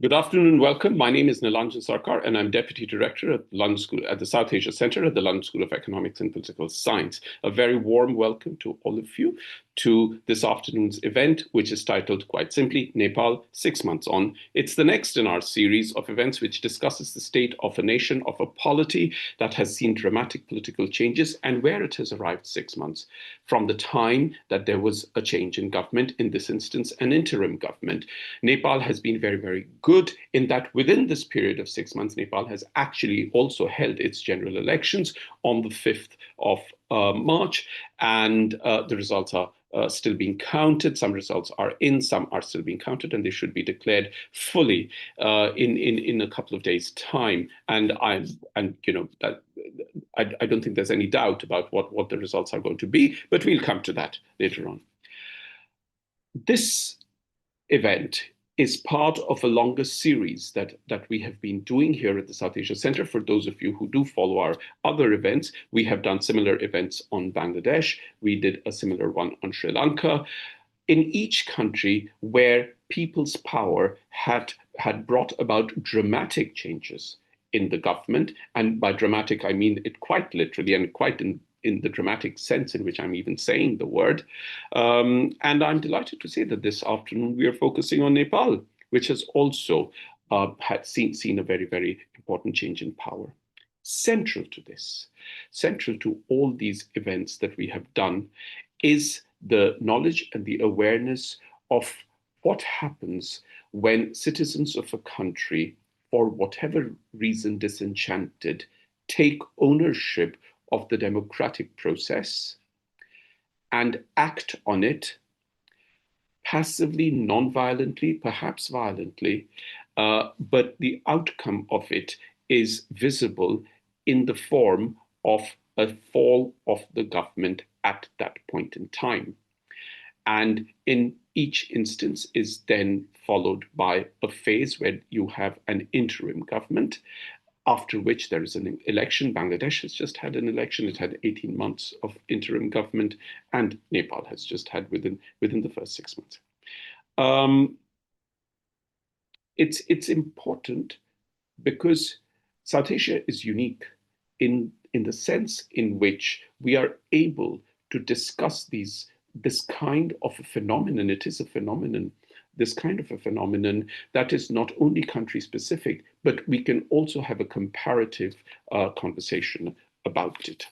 Good afternoon and welcome. My name is Nilanjan Sarkar, and I'm Deputy Director at London School at the South Asia Centre at the London School of Economics and Political Science. A very warm welcome to all of you to this afternoon's event, which is titled quite simply, Nepal 6 Months On. It's the next in our series of events which discusses the state of a nation, of a polity that has seen dramatic political changes and where it has arrived 6 months from the time that there was a change in government, in this instance, an interim government. Nepal has been very, very good in that within this period of 6 months, Nepal has actually also held its general elections on the 5th of March, and the results are still being counted. Some results are in, some are still being counted, and they should be declared fully in a couple of days' time. And I don't think there's any doubt about what the results are going to be, but we'll come to that later on. This event is part of a longer series that we have been doing here at the South Asia Centre. For those of you who do follow our other events, we have done similar events on Bangladesh. We did a similar one on Sri Lanka. In each country where people's power had brought about dramatic changes in the government, and by dramatic I mean it quite literally and quite in the dramatic sense in which I'm even saying the word. And I'm delighted to say that this afternoon we are focusing on Nepal, which has also had seen a very, very important change in power. Central to this, central to all these events that we have done, is the knowledge and the awareness of what happens when citizens of a country, for whatever reason disenchanted, take ownership of the democratic process and act on it passively, non-violently, perhaps violently, but the outcome of it is visible in the form of a fall of the government at that point in time. And in each instance is then followed by a phase where you have an interim government, after which there is an election. Bangladesh has just had an election. It had 18 months of interim government, and Nepal has just had within the first 6 months. It's important because South Asia is unique in the sense in which we are able to discuss this kind of a phenomenon. It is a phenomenon. This kind of a phenomenon that is not only country specific, but we can also have a comparative conversation about it.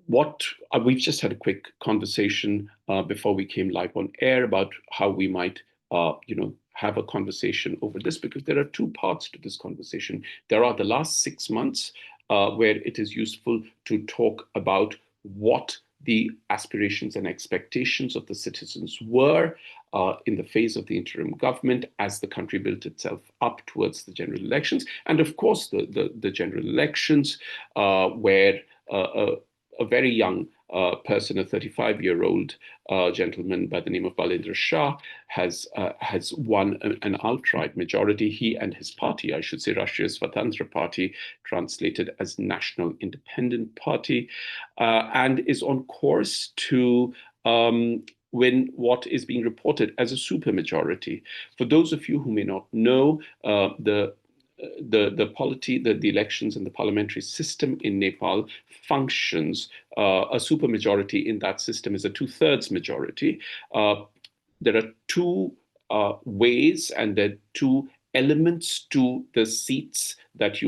We've just had a quick conversation before we came live on air about how we might have a conversation over this, because there are two parts to this conversation. There are the last 6 months where it is useful to talk about what the aspirations and expectations of the citizens were in the phase of the interim government as the country built itself up towards the general elections. And of course, the general elections where a very young person, a 35-year-old gentleman by the name of Balendra Shah, has won an outright majority. He and his party, I should say Rashtriya Swatantra Party, translated as National Independent Party, and is on course to win what is being reported as a supermajority. For those of you who may not know, the elections and the parliamentary system in Nepal functions. A supermajority in that system is a 2/3 majority. There are two ways and there are two elements to the seats that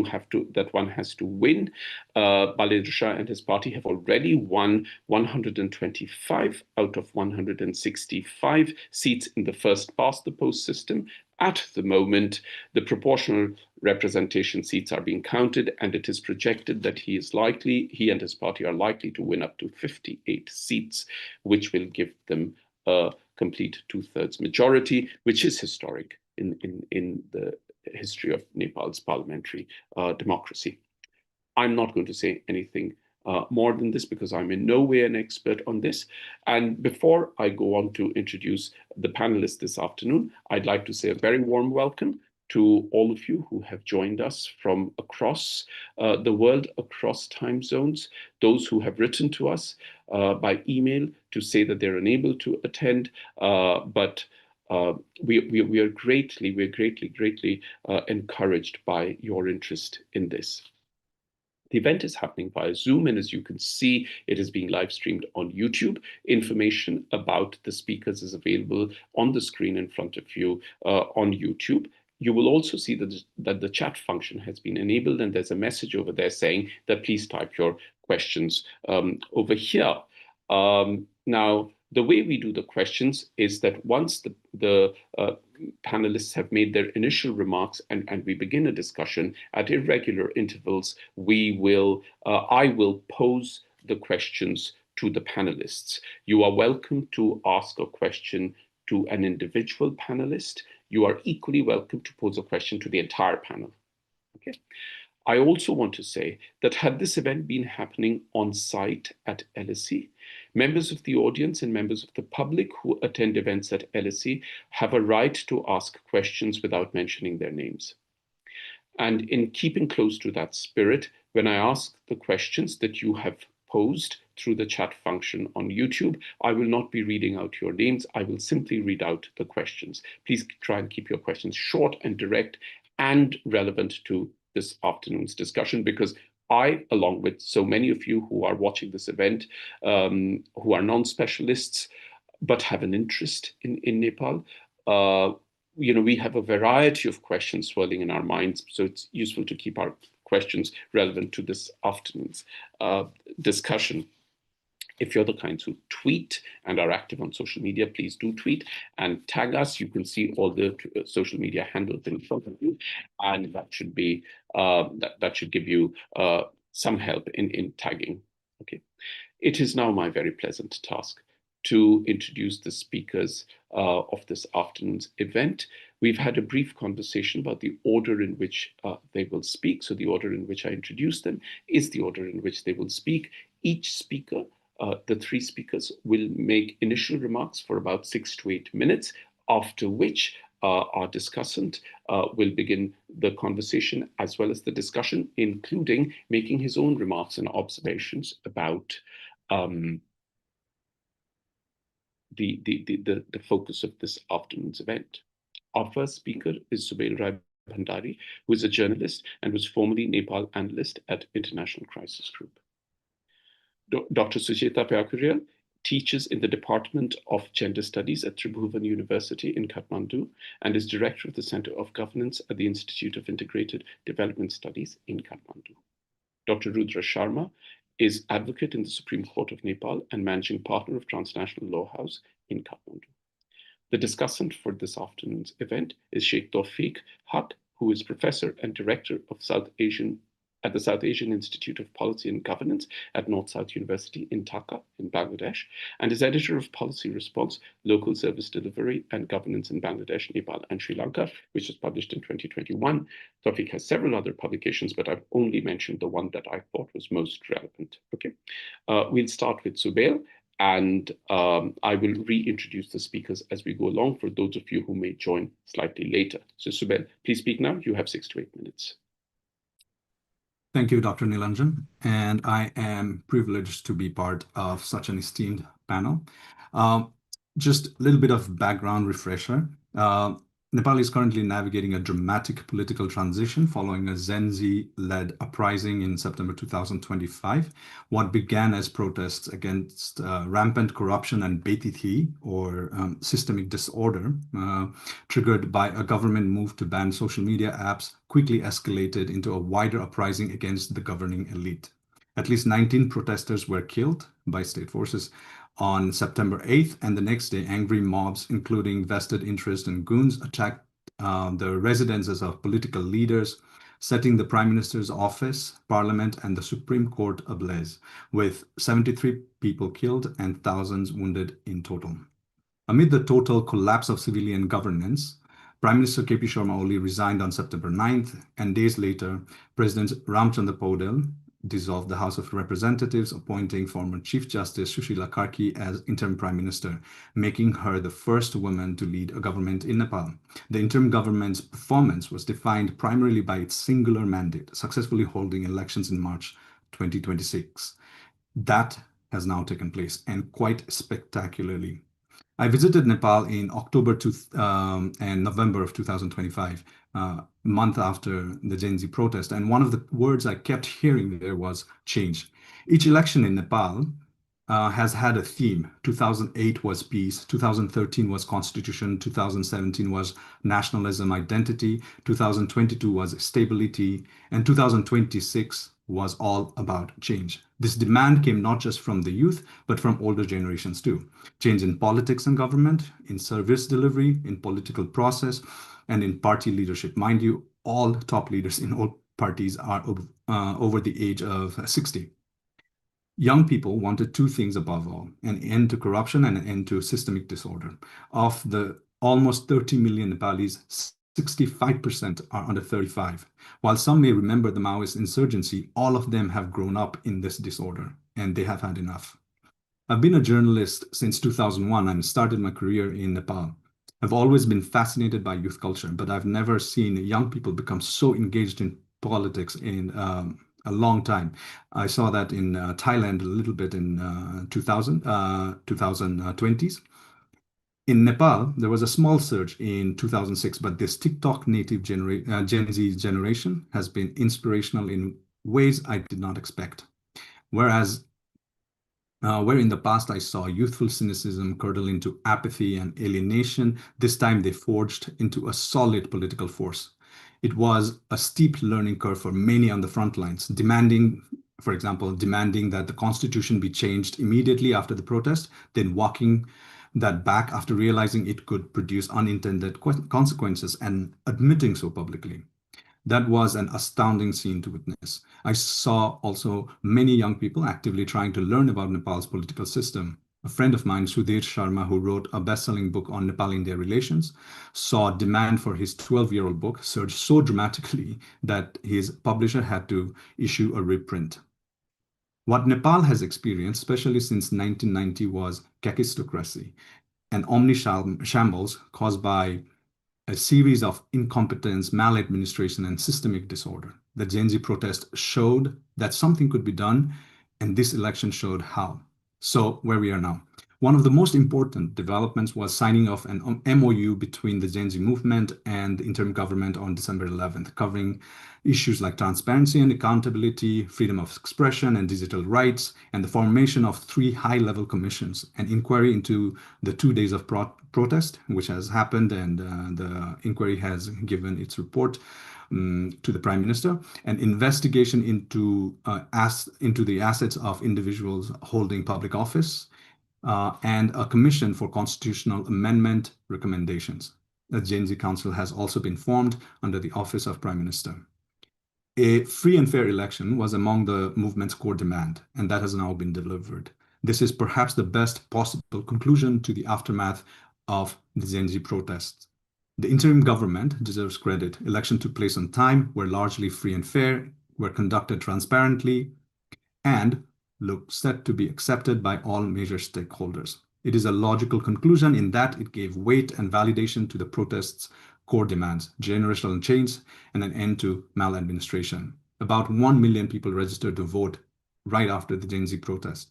one has to win. Balendra Shah and his party have already won 125 out of 165 seats in the first past the post system. At the moment, the proportional representation seats are being counted, and it is projected that he and his party are likely to win up to 58 seats, which will give them a complete 2/3 majority, which is historic in the history of Nepal's parliamentary democracy. I'm not going to say anything more than this because I'm in no way an expert on this. And before I go on to introduce the panelists this afternoon, I'd like to say a very warm welcome to all of you who have joined us from across the world, across time zones, those who have written to us by email to say that they're unable to attend, but we are greatly encouraged by your interest in this. The event is happening via Zoom, and as you can see, it is being live streamed on YouTube. Information about the speakers is available on the screen in front of you on YouTube. You will also see that the chat function has been enabled, and there's a message over there saying that please type your questions over here. Now, the way we do the questions is that once the panelists have made their initial remarks and we begin a discussion at irregular intervals, I will pose the questions to the panelists. You are welcome to ask a question to an individual panelist. You are equally welcome to pose a question to the entire panel. Okay. I also want to say that had this event been happening on site at LSE, members of the audience and members of the public who attend events at LSE have a right to ask questions without mentioning their names. And in keeping close to that spirit, when I ask the questions that you have posed through the chat function on YouTube, I will not be reading out your names. I will simply read out the questions. Please try and keep your questions short and direct and relevant to this afternoon's discussion, because I, along with so many of you who are watching this event, who are non-specialists, but have an interest in Nepal, we have a variety of questions swirling in our minds, so it's useful to keep our questions relevant to this afternoon's discussion. If you're the kinds who tweet and are active on social media, please do tweet and tag us. You can see all the social media handles in front of you, and that should be that should give you some help in tagging. Okay, it is now my very pleasant task to introduce the speakers of this afternoon's event. We've had a brief conversation about the order in which they will speak. So the order in which I introduce them is the order in which they will speak. Each speaker, the three speakers, will make initial remarks for about 6 to 8 minutes, after which our discussant will begin the conversation as well as the discussion, including making his own remarks and observations about the focus of this afternoon's event. Our first speaker is Subel Rai Bhandari, who is a journalist and was formerly Nepal analyst at International Crisis Group. Dr. Sucheta Pyakuryal teaches in the Department of Gender Studies at Tribhuvan University in Kathmandu and is director of the Center of Governance at the Institute of Integrated Development Studies in Kathmandu. Dr. Rudra Sharma is advocate in the Supreme Court of Nepal and managing partner of Transnational Law House in Kathmandu. The discussant for this afternoon's event is Sheikh Tawfique, who is professor and director of at the South Asian Institute of Policy and Governance at North-South University in Dhaka in Bangladesh, and is editor of Policy Response, Local Service Delivery and Governance in Bangladesh, Nepal, and Sri Lanka, which was published in 2021. Tawfique has several other publications, but I've only mentioned the one that I thought was most relevant. Okay, we'll start with Subel, and I will reintroduce the speakers as we go along for those of you who may join slightly later. So Subel, please speak now. You have 6 to 8 minutes. Thank you, Dr. Nilanjan, and I am privileged to be part of such an esteemed panel. Just a little bit of background refresher. Nepal is currently navigating a dramatic political transition following a Gen Z-led uprising in September 2025. What began as protests against rampant corruption and betithi, or systemic disorder, triggered by a government move to ban social media apps, quickly escalated into a wider uprising against the governing elite. At least 19 protesters were killed by state forces on September 8th, and the next day, angry mobs, including vested interest and goons, attacked the residences of political leaders, setting the Prime Minister's office, Parliament, and the Supreme Court ablaze, with 73 people killed and thousands wounded in total. Amid the total collapse of civilian governance, Prime Minister KP Sharma Oli resigned on September 9th, and days later, President Ramchandra Paudel dissolved the House of Representatives, appointing former Chief Justice Sushila Karki as interim Prime Minister, making her the first woman to lead a government in Nepal. The interim government's performance was defined primarily by its singular mandate, successfully holding elections in March 2026. That has now taken place, and quite spectacularly. I visited Nepal in October and November of 2025, a month after the Gen Z protest. And one of the words I kept hearing there was change. Each election in Nepal has had a theme. 2008 was peace, 2013 was constitution, 2017 was nationalism identity, 2022 was stability, and 2026 was all about change. This demand came not just from the youth, but from older generations too. Change in politics and government, in service delivery, in political process, and in party leadership. Mind you, all top leaders in all parties are over the age of 60. Young people wanted two things above all: an end to corruption and an end to systemic disorder. Of the almost 30 million Nepalis, 65% are under 35. While some may remember the Maoist insurgency, all of them have grown up in this disorder and they have had enough. I've been a journalist since 2001 and started my career in Nepal. I've always been fascinated by youth culture, but I've never seen young people become so engaged in politics in a long time. I saw that in Thailand a little bit in 2020s. In Nepal, there was a small surge in 2006, but this TikTok native Gen Z generation has been inspirational in ways I did not expect. Whereas where in the past I saw youthful cynicism curdle into apathy and alienation, this time they forged into a solid political force. It was a steep learning curve for many on the front lines, for example, demanding that the constitution be changed immediately after the protest, then walking that back after realizing it could produce unintended consequences and admitting so publicly. That was an astounding scene to witness. I saw also many young people actively trying to learn about Nepal's political system. A friend of mine, Sharma, who wrote a best-selling book on Nepal-India relations, saw demand for his 12-year-old book surge so dramatically that his publisher had to issue a reprint. What Nepal has experienced, especially since 1990, was kakistocracy, an omni-shambles caused by a series of incompetence, maladministration, and systemic disorder. The Gen Z protest showed that something could be done, and this election showed how. So where we are now. One of the most important developments was signing of an MOU between the Gen Z movement and the interim government on December 11th, covering issues like transparency and accountability, freedom of expression and digital rights, and the formation of 3 high-level commissions: an inquiry into the 2 days of protest, which has happened, and the inquiry has given its report to the Prime Minister, an investigation into the assets of individuals holding public office, and a commission for constitutional amendment recommendations. The Gen Z Council has also been formed under the Office of Prime Minister. A free and fair election was among the movement's core demand, and that has now been delivered. This is perhaps the best possible conclusion to the aftermath of the Gen Z protests. The interim government deserves credit. Election took place on time, were largely free and fair, were conducted transparently, and look set to be accepted by all major stakeholders. It is a logical conclusion in that it gave weight and validation to the protests' core demands: generational change and an end to maladministration. About 1 million people registered to vote right after the Gen Z protest.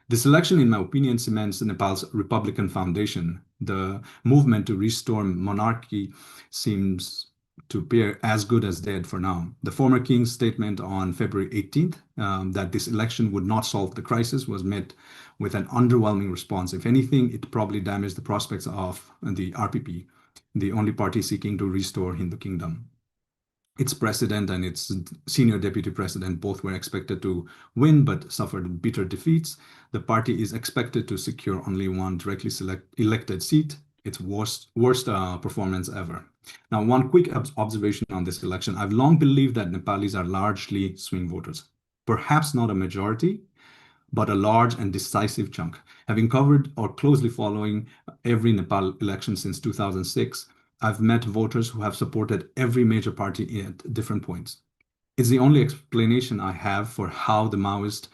This election, in my opinion, cements Nepal's Republican foundation. The movement to restore monarchy seems to appear as good as dead for now. The former king's statement on February 18th that this election would not solve the crisis was met with an underwhelming response. If anything, it probably damaged the prospects of the RPP, the only party seeking to restore Hindu kingdom. Its president and its senior deputy president both were expected to win but suffered bitter defeats. The party is expected to secure only one directly elected seat, its worst performance ever. Now, one quick observation on this election. I've long believed that Nepalis are largely swing voters. Perhaps not a majority, but a large and decisive chunk. Having covered or closely following every Nepal election since 2006, I've met voters who have supported every major party at different points. It's the only explanation I have for how the Maoist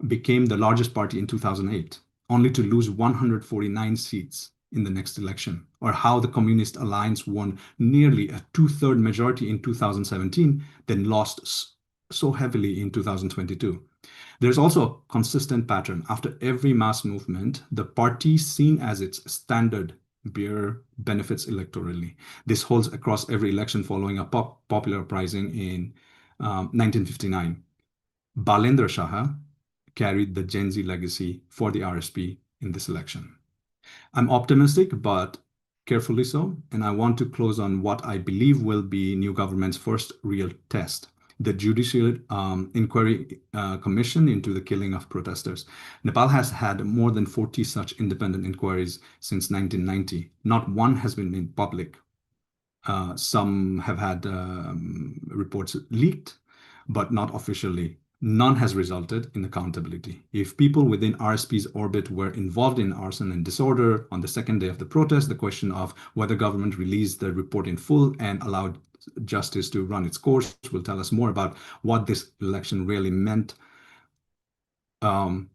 became the largest party in 2008, only to lose 149 seats in the next election, or how the Communist Alliance won nearly a 2/3 majority in 2017, then lost so heavily in 2022. There's also a consistent pattern. After every mass movement, the party seen as its standard bearer benefits electorally. This holds across every election following a popular uprising in 1959. Balendra Shah carried the Gen Z legacy for the RSP in this election. I'm optimistic, but carefully so, and I want to close on what I believe will be new government's first real test, the Judicial Inquiry Commission into the killing of protesters. Nepal has had more than 40 such independent inquiries since 1990. Not one has been made public. Some have had reports leaked, but not officially. None has resulted in accountability. If people within RSP's orbit were involved in arson and disorder on the second day of the protest, the question of whether government released the report in full and allowed justice to run its course will tell us more about what this election really meant than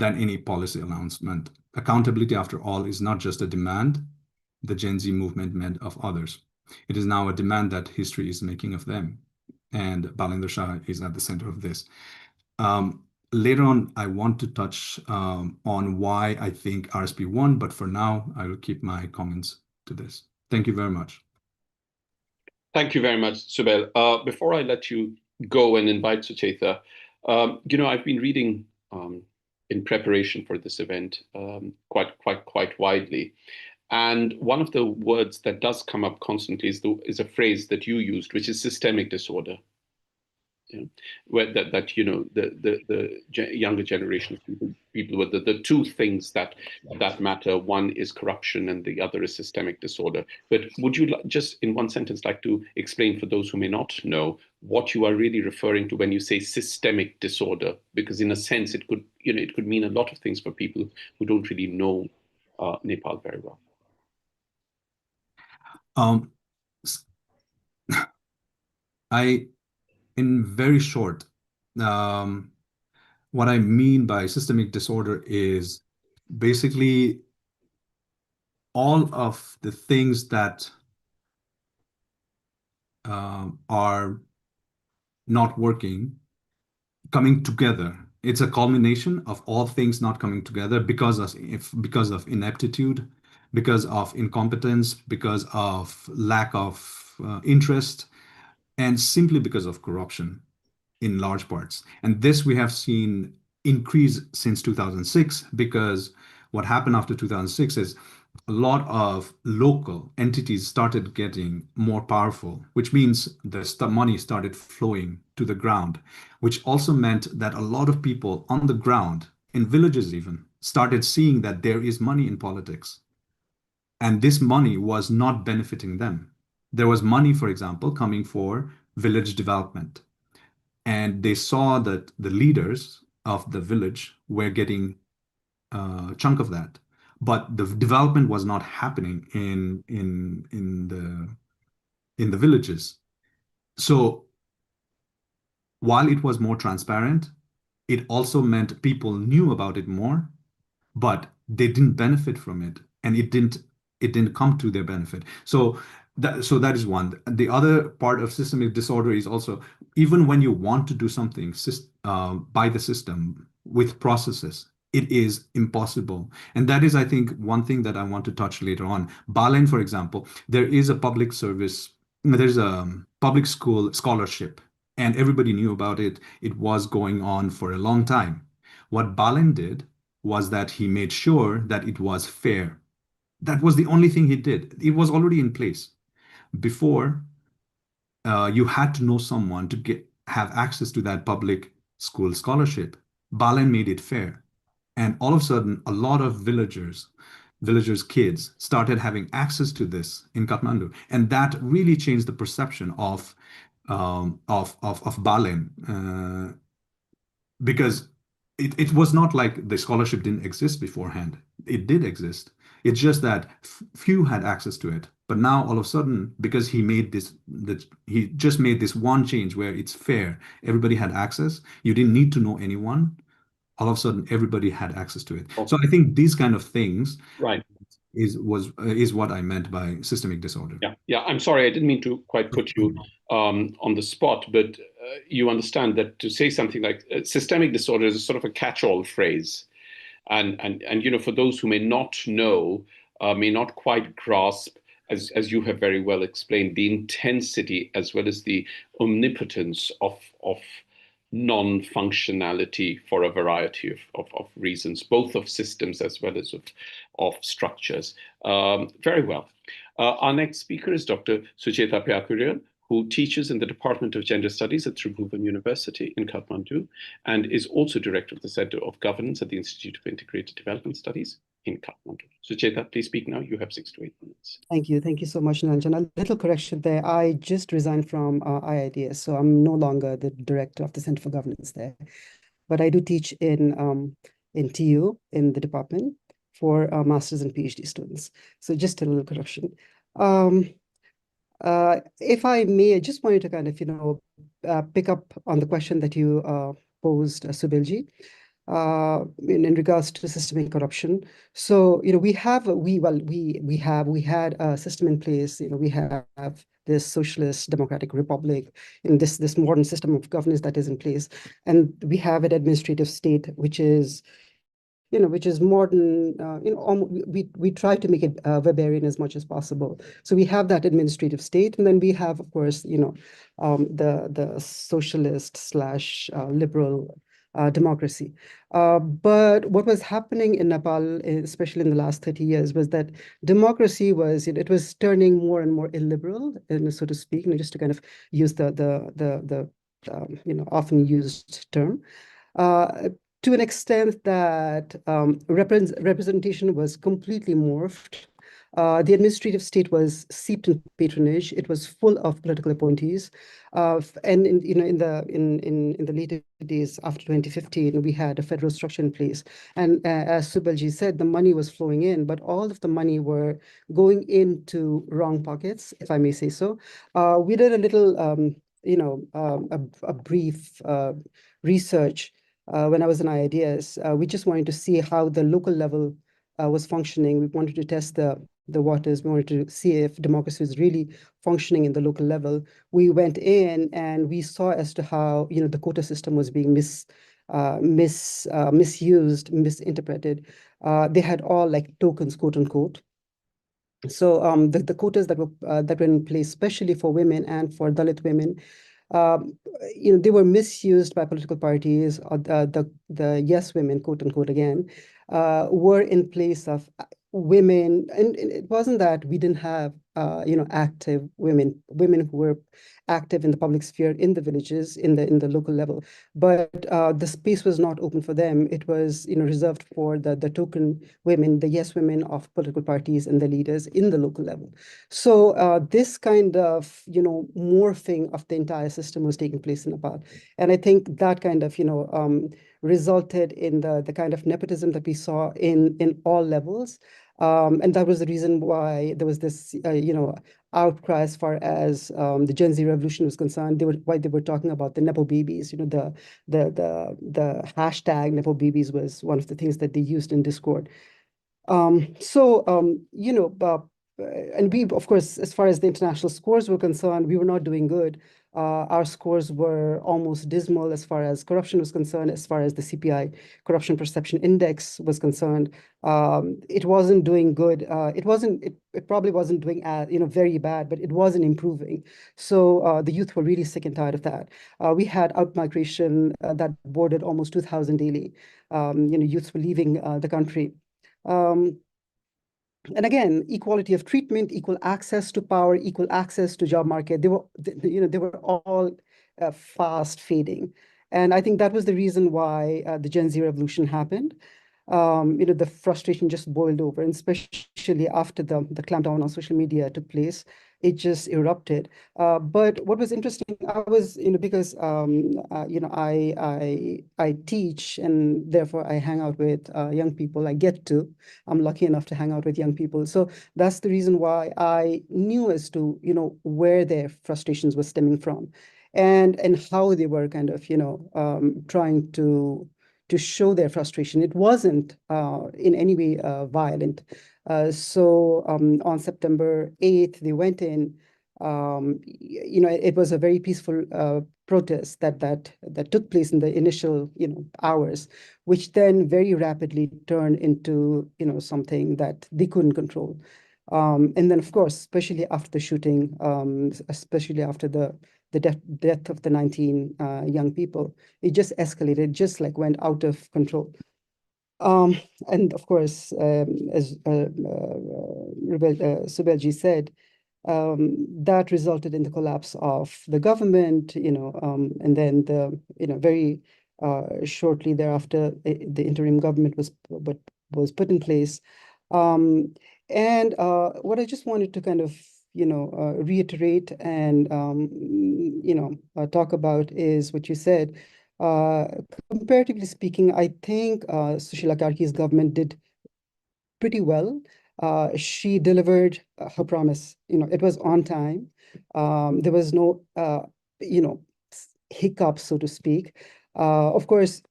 any policy announcement. Accountability, after all, is not just a demand the Gen Z movement made of others. It is now a demand that history is making of them. And Balendra Shah is at the center of this. Later on, I want to touch on why I think RSP won, but for now, I will keep my comments to this. Thank you very much. Thank you very much, Subel. Before I let you go and invite Sucheta, I've been reading in preparation for this event quite widely. And one of the words that does come up constantly is a phrase that you used, which is systemic disorder. Where the younger generation of people with the two things that matter. One is corruption, and the other is systemic disorder. But would you just, in one sentence, like to explain for those who may not know what you are really referring to when you say systemic disorder? Because in a sense, it could mean a lot of things for people who don't really know Nepal very well. In very short, what I mean by systemic disorder is basically all of the things that are not working coming together. It's a culmination of all things not coming together because of ineptitude, because of incompetence, because of lack of interest, and simply because of corruption in large parts. And this we have seen increase since 2006, because what happened after 2006 is a lot of local entities started getting more powerful, which means the money started flowing to the ground, which also meant that a lot of people on the ground, in villages even, started seeing that there is money in politics. And this money was not benefiting them. There was money, for example, coming for village development. And they saw that the leaders of the village were getting a chunk of that. But the development was not happening in the villages. So while it was more transparent, it also meant people knew about it more, but they didn't benefit from it, and it didn't come to their benefit. So that is one. The other part of systemic disorder is also, even when you want to do something by the system with processes, it is impossible. And that is, I think, one thing that I want to touch later on. Balen, for example, there's a public school scholarship, and everybody knew about it. It was going on for a long time. What Balen did was that he made sure that it was fair. That was the only thing he did. It was already in place. Before, you had to know someone to have access to that public school scholarship. Balen made it fair. And all of a sudden, a lot of villagers' kids started having access to this in Kathmandu. And that really changed the perception of Balen, because it was not like the scholarship didn't exist beforehand. It did exist. It's just that few had access to it. But now all of a sudden, because he just made this one change where it's fair, everybody had access. You didn't need to know anyone. All of a sudden, everybody had access to it. So I think these kind of things, right, is what I meant by systemic disorder. Yeah. I'm sorry, I didn't mean to quite put you on the spot, but you understand that to say something like systemic disorder is a sort of a catch-all phrase. And for those who may not know, may not quite grasp, as you have very well explained, the intensity as well as the omnipotence of non-functionality for a variety of reasons, both of systems as well as of structures. Very well. Our next speaker is Dr. Sucheta Pyakuryal, who teaches in the Department of Gender Studies at Tribhuvan University in Kathmandu and is also director of the Center of Governance at the Institute of Integrated Development Studies in Kathmandu. Sucheta, please speak now. You have 6 to 8 minutes. Thank you. Thank you so much, Nilanjan. A little correction there. I just resigned from IIDS, so I'm no longer the director of the Center for Governance there. But I do teach in TU in the department for master's and PhD students. So just a little correction. If I may, I just wanted to kind of, pick up on the question that you posed, Subelji, in regards to systemic corruption. So, we had a system in place. We have this socialist democratic republic in this modern system of governance that is in place, and we have an administrative state which is modern. We try to make it Weberian as much as possible. So we have that administrative state, and then we have, of course, the socialist slash liberal democracy. But what was happening in Nepal, especially in the last 30 years, was that democracy was it was turning more and more illiberal, so to speak, just to kind of use the often used term. To an extent that representation was completely morphed. The administrative state was steeped in patronage. It was full of political appointees, and in the later days after 2015, we had a federal structure in place. And as Subelji said, the money was flowing in, but all of the money were going into wrong pockets, if I may say so. We did a little, a brief research. When I was in IIDS, we just wanted to see how the local level was functioning. We wanted to test the waters. We wanted to see if democracy was really functioning in the local level. We went in and we saw as to how the quota system was being misused, misinterpreted. They had all like tokens, quote unquote. So the quotas that were in place, especially for women and for Dalit women, they were misused by political parties. Or the yes women, quote unquote, again, were in place of women, and it wasn't that we didn't have active women who were active in the public sphere in the villages, in the local level, but the space was not open for them. It was reserved for the token women, the yes women of political parties and the leaders in the local level. So this kind of morphing of the entire system was taking place in Nepal, and I think that kind of resulted in the kind of nepotism that we saw in all levels. And that was the reason why there was this, outcry as far as the Gen Z revolution was concerned. They were talking about the Nepo babies. The hashtag Nepo babies was one of the things that they used in Discord. And we, of course, as far as the international scores were concerned, we were not doing good. Our scores were almost dismal as far as corruption was concerned, as far as the CPI Corruption Perception Index was concerned. It wasn't doing good. It probably wasn't doing very bad, but it wasn't improving. So the youth were really sick and tired of that. We had outmigration that bordered almost 2,000 daily. Youths were leaving the country. And again, equality of treatment, equal access to power, equal access to job market. They were all fast fading. And I think that was the reason why the Gen Z revolution happened. The frustration just boiled over, and especially after the clampdown on social media took place, it just erupted. But what was interesting, I was, because I teach, and therefore I hang out with young people. I'm lucky enough to hang out with young people. So that's the reason why I knew as to where their frustrations were stemming from, and how they were kind of trying to show their frustration. It wasn't in any way violent. So on September 8th, they went in it was a very peaceful protest that took place in the initial, hours, which then very rapidly turned into, something that they couldn't control. And then, of course, especially after the shooting, especially after the death of the 19 young people, it just escalated, just like went out of control. And of course, as Subelji said, that resulted in the collapse of the government, and then very shortly thereafter, the interim government was put in place. And what I just wanted to kind of, reiterate and, talk about is what you said. Comparatively speaking, I think Sushila Karki's government did pretty well. She delivered her promise. It was on time. There was no, hiccup, so to speak. Of course,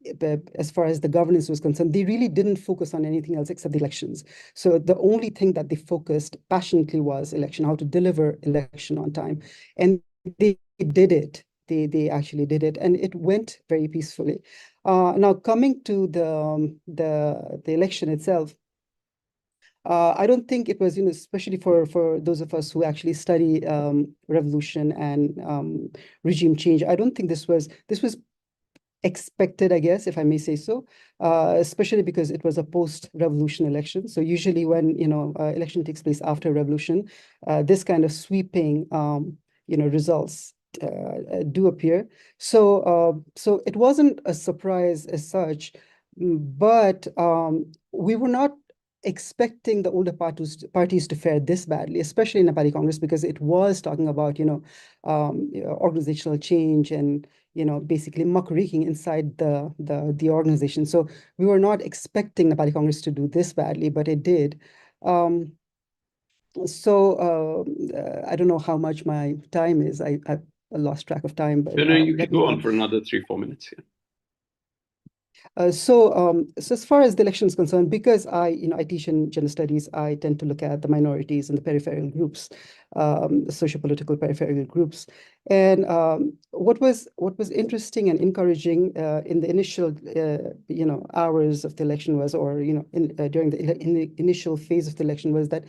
as far as the governance was concerned, they really didn't focus on anything else except the elections. So the only thing that they focused passionately was election, how to deliver election on time. And they did it. They actually did it, and it went very peacefully. Now, coming to the election itself, I don't think it was, especially for those of us who actually study revolution and regime change. I don't think this was expected, I guess, if I may say so, especially because it was a post-revolution election. So usually when election takes place after revolution, this kind of sweeping results do appear. So it wasn't a surprise as such, but we were not expecting the older parties to fare this badly, especially in Nepali Congress, because it was talking about organizational change and basically muckraking inside the organization. So we were not expecting Nepali Congress to do this badly, but it did. So I don't know how much my time is. I lost track of time, but No, you can go on for another 3-4 minutes. Yeah. So as far as the election is concerned, because I teach in gender studies, I tend to look at the minorities and the peripheral groups, socio-political peripheral groups. And what was interesting and encouraging in the initial hours of the election was, or during the initial phase of the election, was that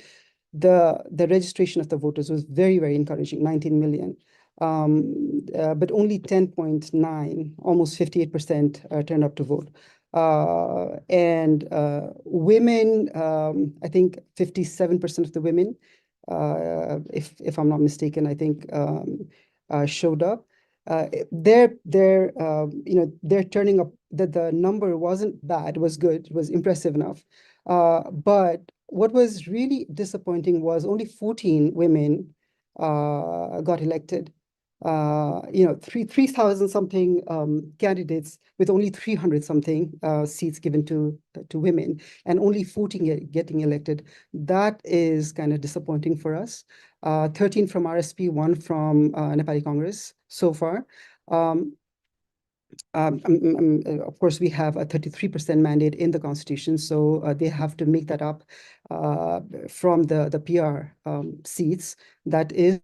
the registration of the voters was very, very encouraging, 19 million. But only 10.9, almost 58% turned up to vote. And women, I think 57% of the women, if I'm not mistaken, I think showed up. They're turning up. The number wasn't bad; it was good. It was impressive enough. But what was really disappointing was only 14 women got elected. 3,000 something candidates with only 300 something seats given to women, and only 14 getting elected. That is kind of disappointing for us. 13 from RSP, 1 from Nepali Congress so far. Of course, we have a 33% mandate in the constitution, so they have to make that up from the PR seats. That is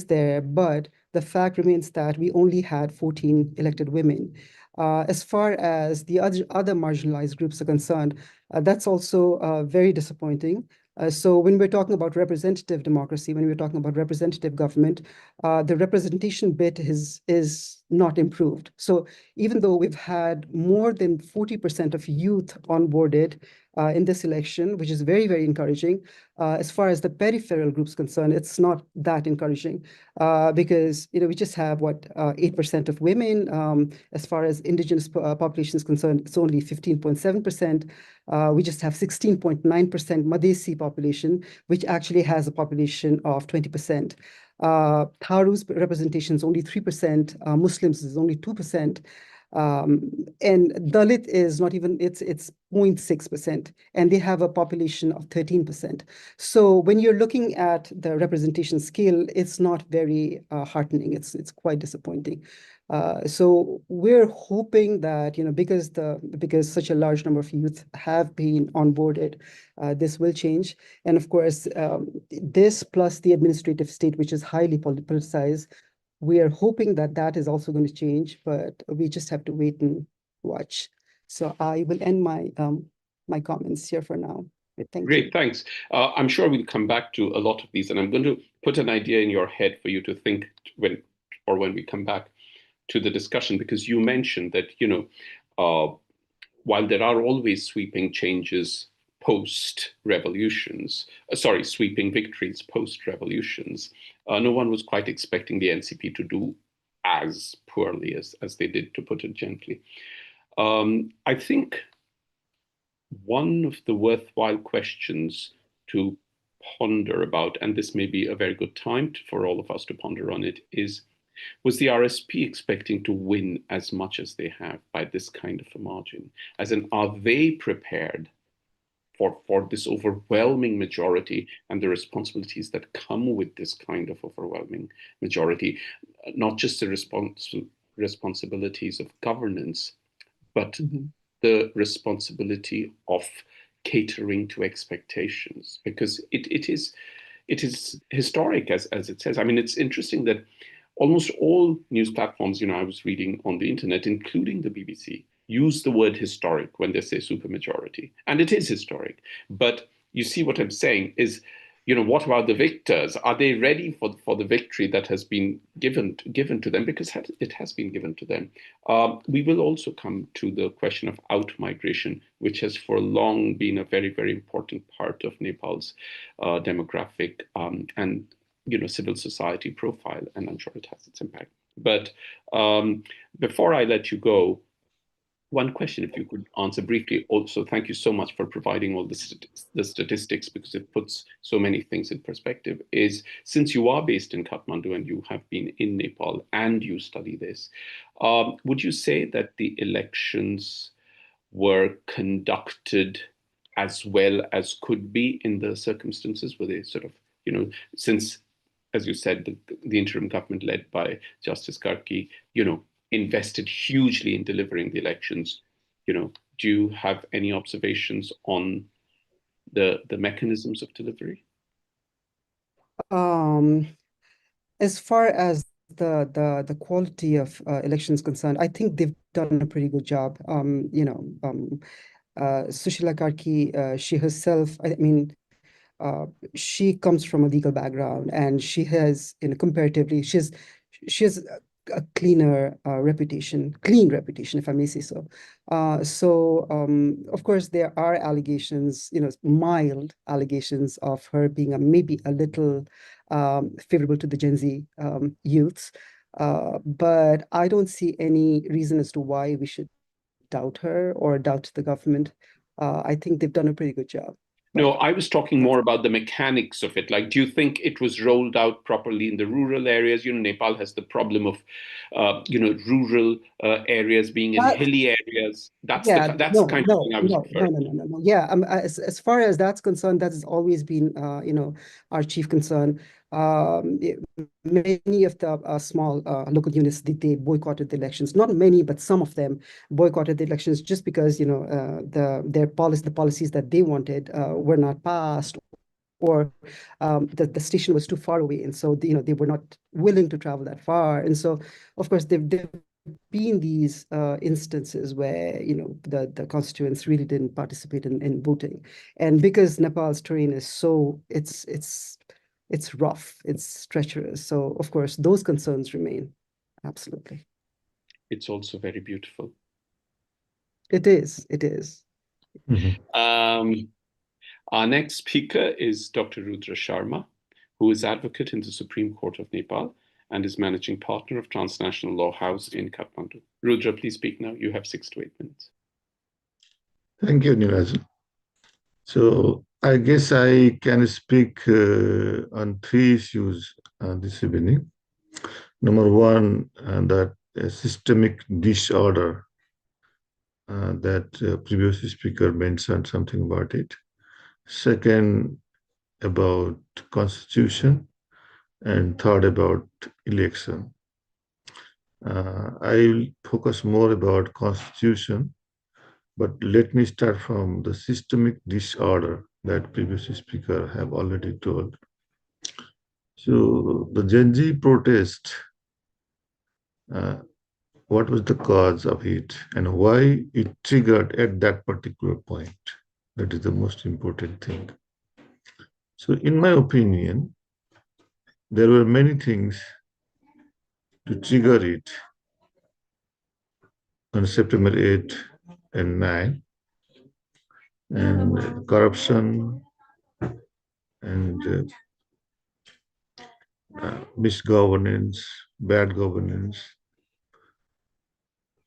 there, but the fact remains that we only had 14 elected women. As far as the other marginalized groups are concerned, that's also very disappointing. So when we're talking about representative democracy, when we're talking about representative government, the representation bit is not improved. So even though we've had more than 40% of youth onboarded in this election, which is very, very encouraging, as far as the peripheral groups concerned, it's not that encouraging because we just have 8% of women. As far as indigenous population is concerned, it's only 15.7%. We just have 16.9% Madhesi population, which actually has a population of 20%. Tharu's representation is only 3%. Muslims is only 2%. And Dalit is not even, it's 0.6%, and they have a population of 13%. So when you're looking at the representation scale, it's not very heartening. It's quite disappointing. So we're hoping that, because such a large number of youth have been onboarded, this will change. And of course, this plus the administrative state, which is highly politicized, we are hoping that that is also going to change, but we just have to wait and watch. So I will end my my comments here for now. Thank you. Great, thanks. I'm sure we'll come back to a lot of these, and I'm going to put an idea in your head for you to think when we come back to the discussion, because you mentioned that, while there are always sweeping changes post-revolutions, sweeping victories post-revolutions, no one was quite expecting the NCP to do as poorly as they did, to put it gently. I think one of the worthwhile questions to ponder about, and this may be a very good time for all of us to ponder on it, is, was the RSP expecting to win as much as they have by this kind of a margin? As in, are they prepared for this overwhelming majority and the responsibilities that come with this kind of overwhelming majority? Not just the responsibilities of governance, but the responsibility of catering to expectations, because it is historic, as it says. I mean, it's interesting that almost all news platforms, I was reading on the internet, including the BBC, use the word historic when they say supermajority, and it is historic. But you see what I'm saying is, what about the victors? Are they ready for the victory that has been given to them? Because it has been given to them. We will also come to the question of out-migration, which has for long been a very, very important part of Nepal's demographic and civil society profile, and I'm sure it has its impact. But before I let you go, one question, if you could answer briefly. Also, thank you so much for providing all the statistics, because it puts so many things in perspective, is, since you are based in Kathmandu and you have been in Nepal and you study this, would you say that the elections were conducted as well as could be in the circumstances? Were they sort of, since, as you said, the interim government led by Justice Karki, invested hugely in delivering the elections, do you have any observations on the mechanisms of delivery? As far as the quality of elections concerned, I think they've done a pretty good job. Sushila Karki, she herself, I mean, she comes from a legal background, and she has, comparatively, she has a clean reputation, if I may say so. Of course, there are allegations, mild allegations of her being maybe a little favorable to the Gen Z youths. But I don't see any reason as to why we should doubt her or doubt the government. I think they've done a pretty good job. No, I was talking more about the mechanics of it. Like, do you think it was rolled out properly in the rural areas? Nepal has the problem of, rural areas being in hilly areas. That's the kind of thing I was referring to. No. Yeah, as far as that's concerned, that has always been, our chief concern. Many of the small local units, they boycotted the elections. Not many, but some of them boycotted the elections just because, the policies that they wanted were not passed, or the station was too far away, and so they were not willing to travel that far. And so, of course, there've been these instances where the constituents really didn't participate in voting, and because Nepal's terrain is so it's rough, it's treacherous. So, of course, those concerns remain. Absolutely. It's also very beautiful. It is. Our next speaker is Dr. Rudra Sharma, who is advocate in the Supreme Court of Nepal and is managing partner of Transnational Law House in Kathmandu. Rudra, please speak now. You have 6 to 8 minutes. Thank you, Nilanjan. So I guess I can speak on 3 issues this evening. Number one, that a systemic disorder that previous speaker mentioned something about it. Second, about constitution, and third, about election. I will focus more about constitution, but let me start from the systemic disorder that previous speaker have already told. So the Gen Z protest, what was the cause of it and why it triggered at that particular point? That is the most important thing. So in my opinion, there were many things to trigger it on September 8 and 9, and corruption and misgovernance, bad governance.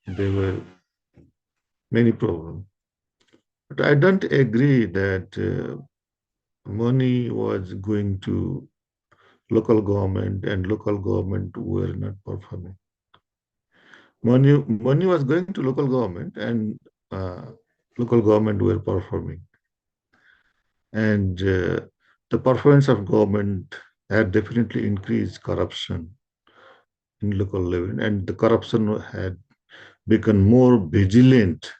There were many problems. But I don't agree that money was going to local government and local government were not performing. Money was going to local government and local government were performing. And the performance of government had definitely increased corruption in local level, and the corruption had become more vigilant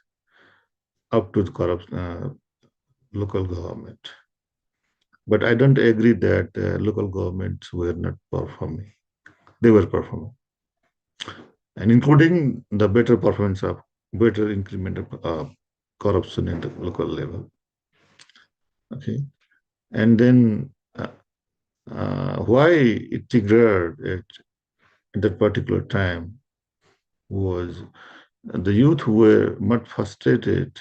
up to the local government. But I don't agree that local governments were not performing. They were performing, and including the better performance of better increment of corruption at the local level. Okay, and then why it triggered at that particular time was the youth were much frustrated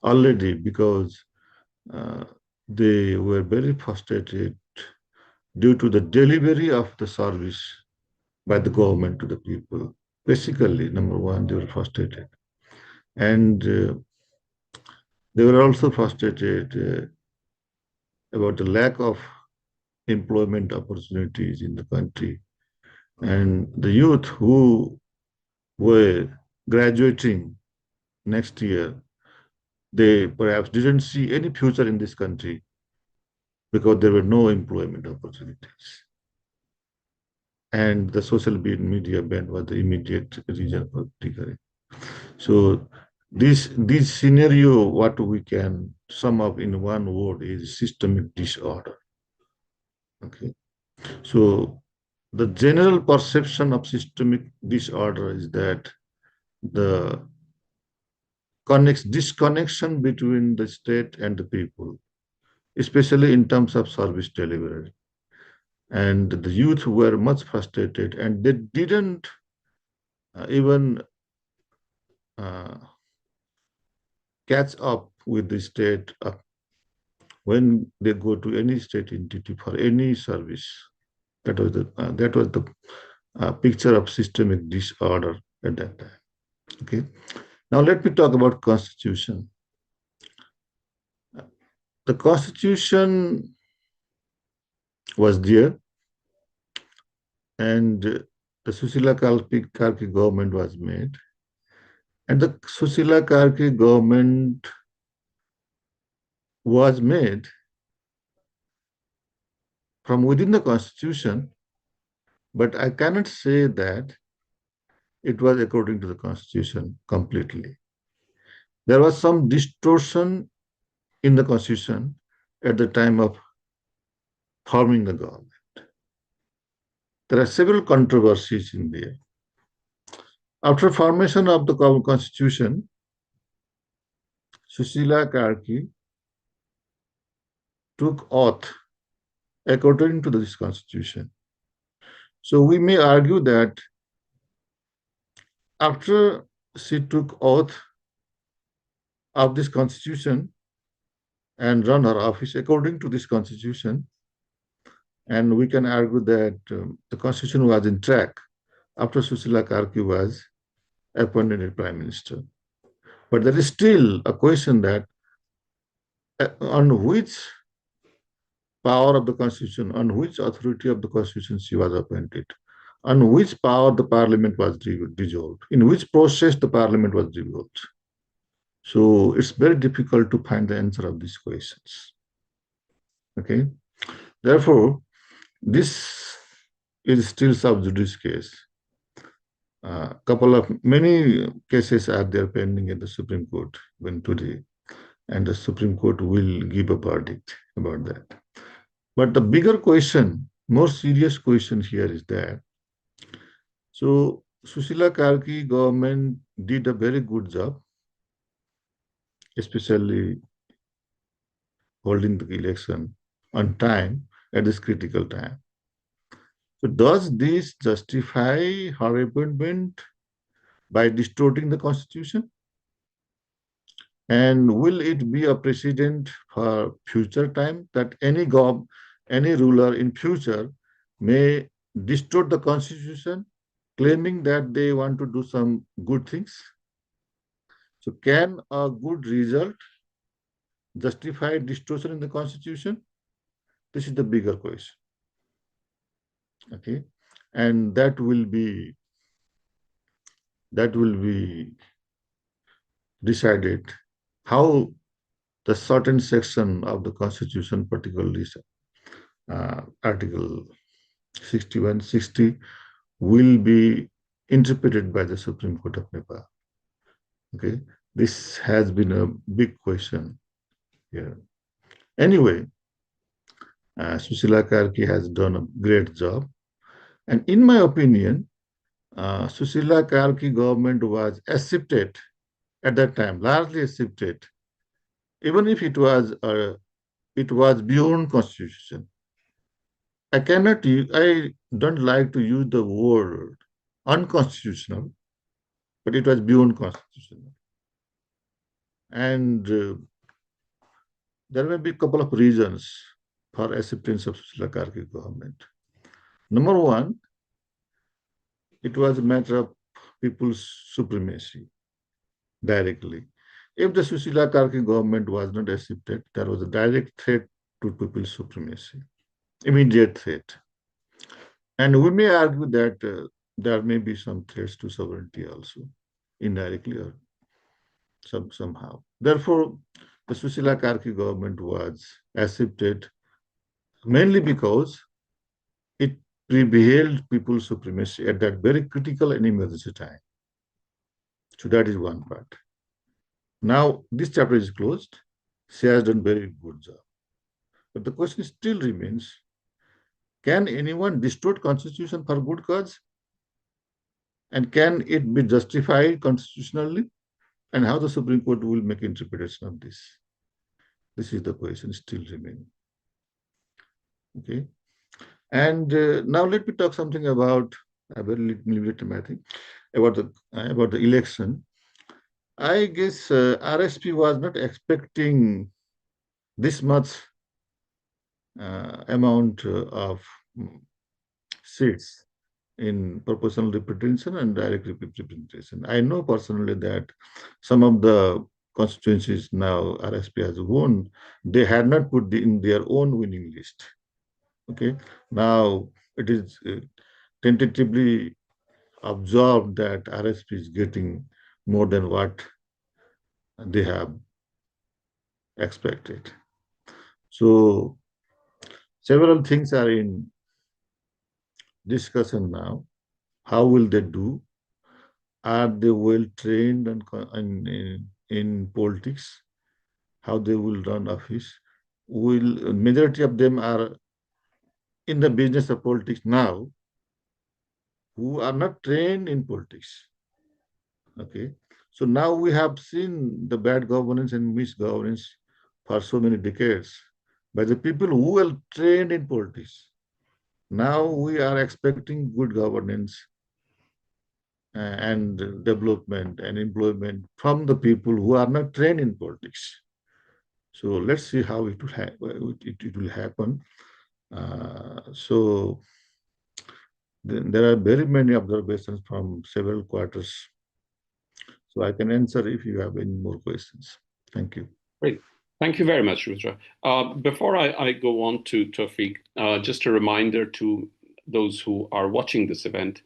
already because they were very frustrated due to the delivery of the service by the government to the people. Basically, number one, they were frustrated. And they were also frustrated about the lack of employment opportunities in the country. And the youth who were graduating next year, they perhaps didn't see any future in this country because there were no employment opportunities. And the social media ban was the immediate reason for triggering. So this scenario, what we can sum up in one word is systemic disorder. Okay, so the general perception of systemic disorder is that the disconnection between the state and the people, especially in terms of service delivery. And the youth were much frustrated and they didn't even catch up with the state when they go to any state entity for any service. That was the picture of systemic disorder at that time. Okay. Now let me talk about constitution. The constitution was there, and the Sucheta Karki government was made, and the Sucheta Karki government was made from within the constitution, but I cannot say that it was according to the constitution completely. There was some distortion in the constitution at the time of forming the government. There are several controversies in there. After formation of the constitution, Sucheta Karki took oath according to this constitution. So we may argue that after she took oath of this constitution and run her office according to this constitution, and we can argue that the constitution was in track after Sucheta Karki was appointed as prime minister. But there is still a question that on which power of the constitution, on which authority of the constitution she was appointed, on which power the parliament was dissolved, in which process the parliament was dissolved. So it's very difficult to find the answer of these questions. Okay. Therefore, this is still sub judice case. Many cases are there pending at the Supreme Court even today, and the Supreme Court will give a verdict about that. But the bigger question, more serious question here is that, so Sushila Karki government did a very good job, especially holding the election on time at this critical time. So does this justify her appointment by distorting the constitution? And will it be a precedent for future time that any ruler in future may distort the constitution, claiming that they want to do some good things? So can a good result justify distortion in the constitution? This is the bigger question. Okay, and that will be decided how the certain section of the constitution, particularly Article 61, 60, will be interpreted by the Supreme Court of Nepal. Okay, this has been a big question here. Anyway, Sushila Karki has done a great job. And in my opinion, Sushila Karki government was accepted at that time, largely accepted, even if it was beyond constitution. I don't like to use the word unconstitutional, but it was beyond constitutional. And there may be a couple of reasons for acceptance of Sushila Karki government. Number one, it was a matter of people's supremacy directly. If the Sushila Karki government was not accepted, there was a direct threat to people's supremacy, immediate threat. And we may argue that there may be some threats to sovereignty also, indirectly or somehow. Therefore, the Sushila Karki government was accepted mainly because it prevailed people's supremacy at that very critical and emergency time. So that is one part. Now, this chapter is closed. She has done very good job. But the question still remains, can anyone distort constitution for good cause? And can it be justified constitutionally? And how the Supreme Court will make interpretation of this? This is the question still remaining. Okay. And now let me talk something about a very limited, I think, about the election. I guess RSP was not expecting this much amount of seats in proportional representation and direct representation. I know personally that some of the constituencies now RSP has won, they had not put in their own winning list. Okay, now it is tentatively observed that RSP is getting more than what they have expected. So several things are in discussion now. How will they do? Are they well trained in politics? How they will run office? Majority of them are in the business of politics now, who are not trained in politics. Okay, so now we have seen the bad governance and misgovernance for so many decades by the people who are trained in politics. Now we are expecting good governance and development and employment from the people who are not trained in politics. So let's see how it will happen. So there are very many observations from several quarters. So I can answer if you have any more questions. Thank you. Great. Thank you very much, Rudra. Before I go on to Tawfique, just a reminder to those who are watching this event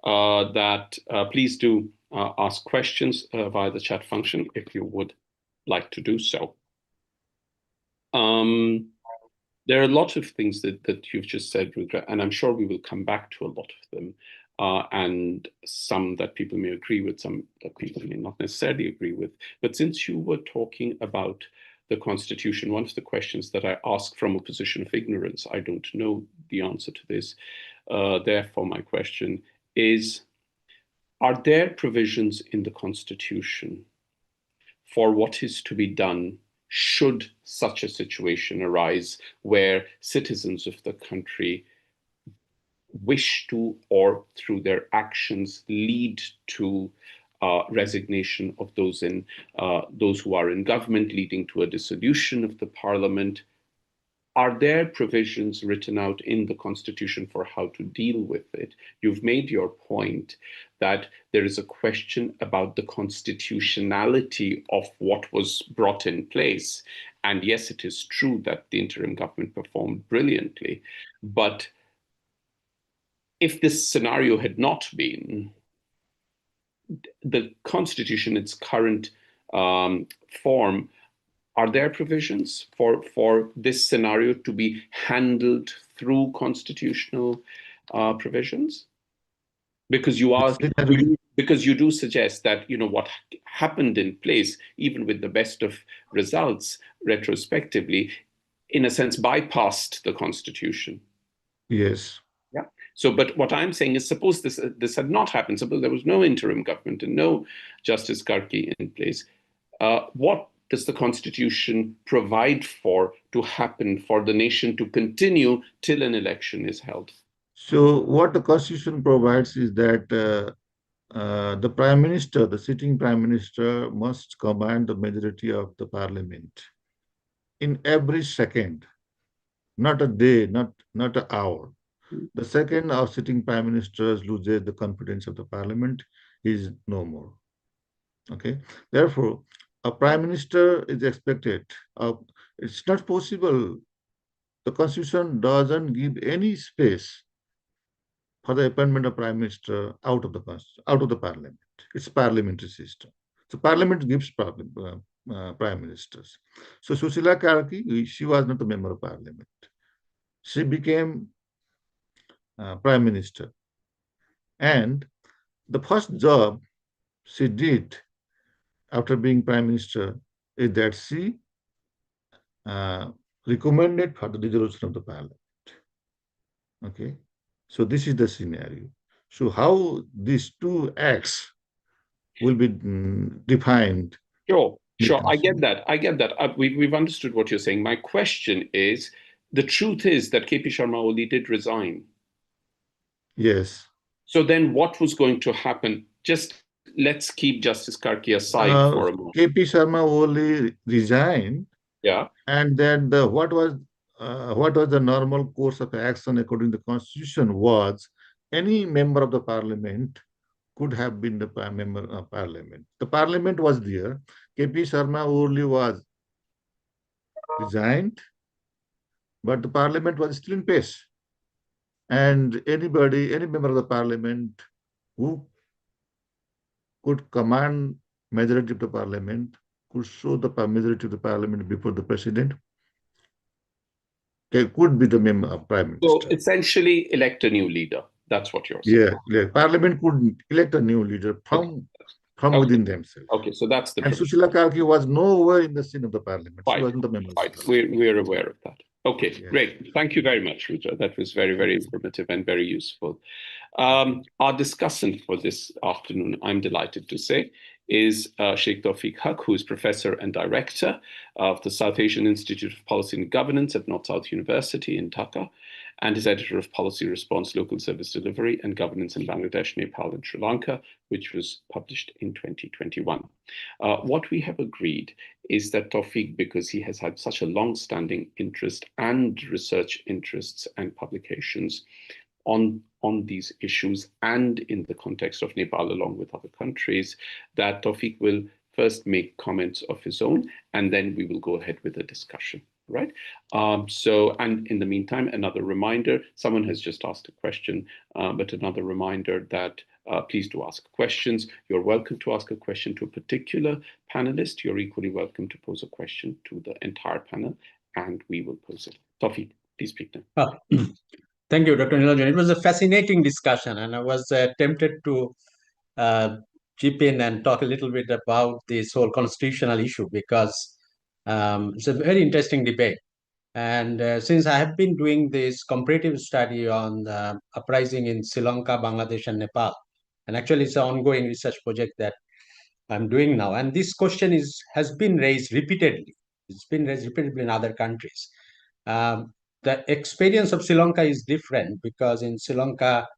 that please do ask questions via the chat function if you would like to do so. There are a lot of things that you've just said, Rudra, and I'm sure we will come back to a lot of them, and some that people may agree with, some that people may not necessarily agree with. But since you were talking about the Constitution, one of the questions that I ask from a position of ignorance, I don't know the answer to this, therefore my question is, are there provisions in the Constitution for what is to be done should such a situation arise where citizens of the country wish to, or through their actions lead to resignation of those who are in government, leading to a dissolution of the parliament? Are there provisions written out in the Constitution for how to deal with it? You've made your point that there is a question about the constitutionality of what was brought in place. And yes, it is true that the interim government performed brilliantly. But if this scenario had not been, the Constitution, its current form, are there provisions for this scenario to be handled through constitutional provisions? Because you do suggest that what happened in place, even with the best of results retrospectively, in a sense bypassed the Constitution. Yes. Yeah. So, but what I'm saying is, suppose this had not happened, suppose there was no interim government and no Justice Karki in place, what does the Constitution provide for to happen for the nation to continue till an election is held? So what the Constitution provides is that the Prime Minister, the sitting Prime Minister, must command the majority of the Parliament in every second, not a day, not an hour. The second our sitting Prime Minister loses the confidence of the Parliament, he is no more. Okay. Therefore, a Prime Minister is expected. It's not possible. The Constitution doesn't give any space for the appointment of Prime Minister out of the Parliament. It's parliamentary system. So Parliament gives Prime Ministers. So Sucheta Karki, she was not a member of Parliament. She became Prime Minister. And the first job she did after being Prime Minister is that she recommended for the dissolution of the Parliament. Okay. So this is the scenario. So how these two acts will be defined? Sure. I get that. We've understood what you're saying. My question is, the truth is that KP Sharma Oli did resign. Yes. So then what was going to happen? Just let's keep Justice Karki aside for a moment. KP Sharma Oli resigned. Yeah. And then what was the normal course of action according to the Constitution was any member of the Parliament could have been the member of Parliament. The Parliament was there. KP Sharma Oli was resigned, but the Parliament was still in place. And any member of the Parliament who could command majority of the Parliament, could show the majority of the Parliament before the President, could be the member of Prime Minister. So essentially elect a new leader. That's what you're saying. Yeah. Parliament could elect a new leader from within themselves. Okay, so that's the. And Sucheta Karki was nowhere in the scene of the Parliament. She wasn't the member. We're aware of that. Okay, yes. Great. Thank you very much, Rudra. That was very, very informative and very useful. Our discussant for this afternoon, I'm delighted to say, is Sheikh Tawfique Haque, who is Professor and Director of the South Asian Institute of Policy and Governance at North-South University in Dhaka, and is Editor of Policy Response, Local Service Delivery and Governance in Bangladesh, Nepal, and Sri Lanka, which was published in 2021. What we have agreed is that Tawfique, because he has had such a long-standing interest and research interests and publications on these issues and in the context of Nepal along with other countries, that Tawfique will first make comments of his own, and then we will go ahead with a discussion. right? And in the meantime, another reminder, someone has just asked a question, but another reminder that please do ask questions. You're welcome to ask a question to a particular panelist. You're equally welcome to pose a question to the entire panel, and we will pose it. Tawfique, please speak now. Thank you, Dr. Nilanjan. It was a fascinating discussion, and I was tempted to chip in and talk a little bit about this whole constitutional issue, because it's a very interesting debate. And since I have been doing this comparative study on uprising in Sri Lanka, Bangladesh, and Nepal, and actually it's an ongoing research project that I'm doing now, and this question has been raised repeatedly. It's been raised repeatedly in other countries. The experience of Sri Lanka is different, because in Sri Lanka,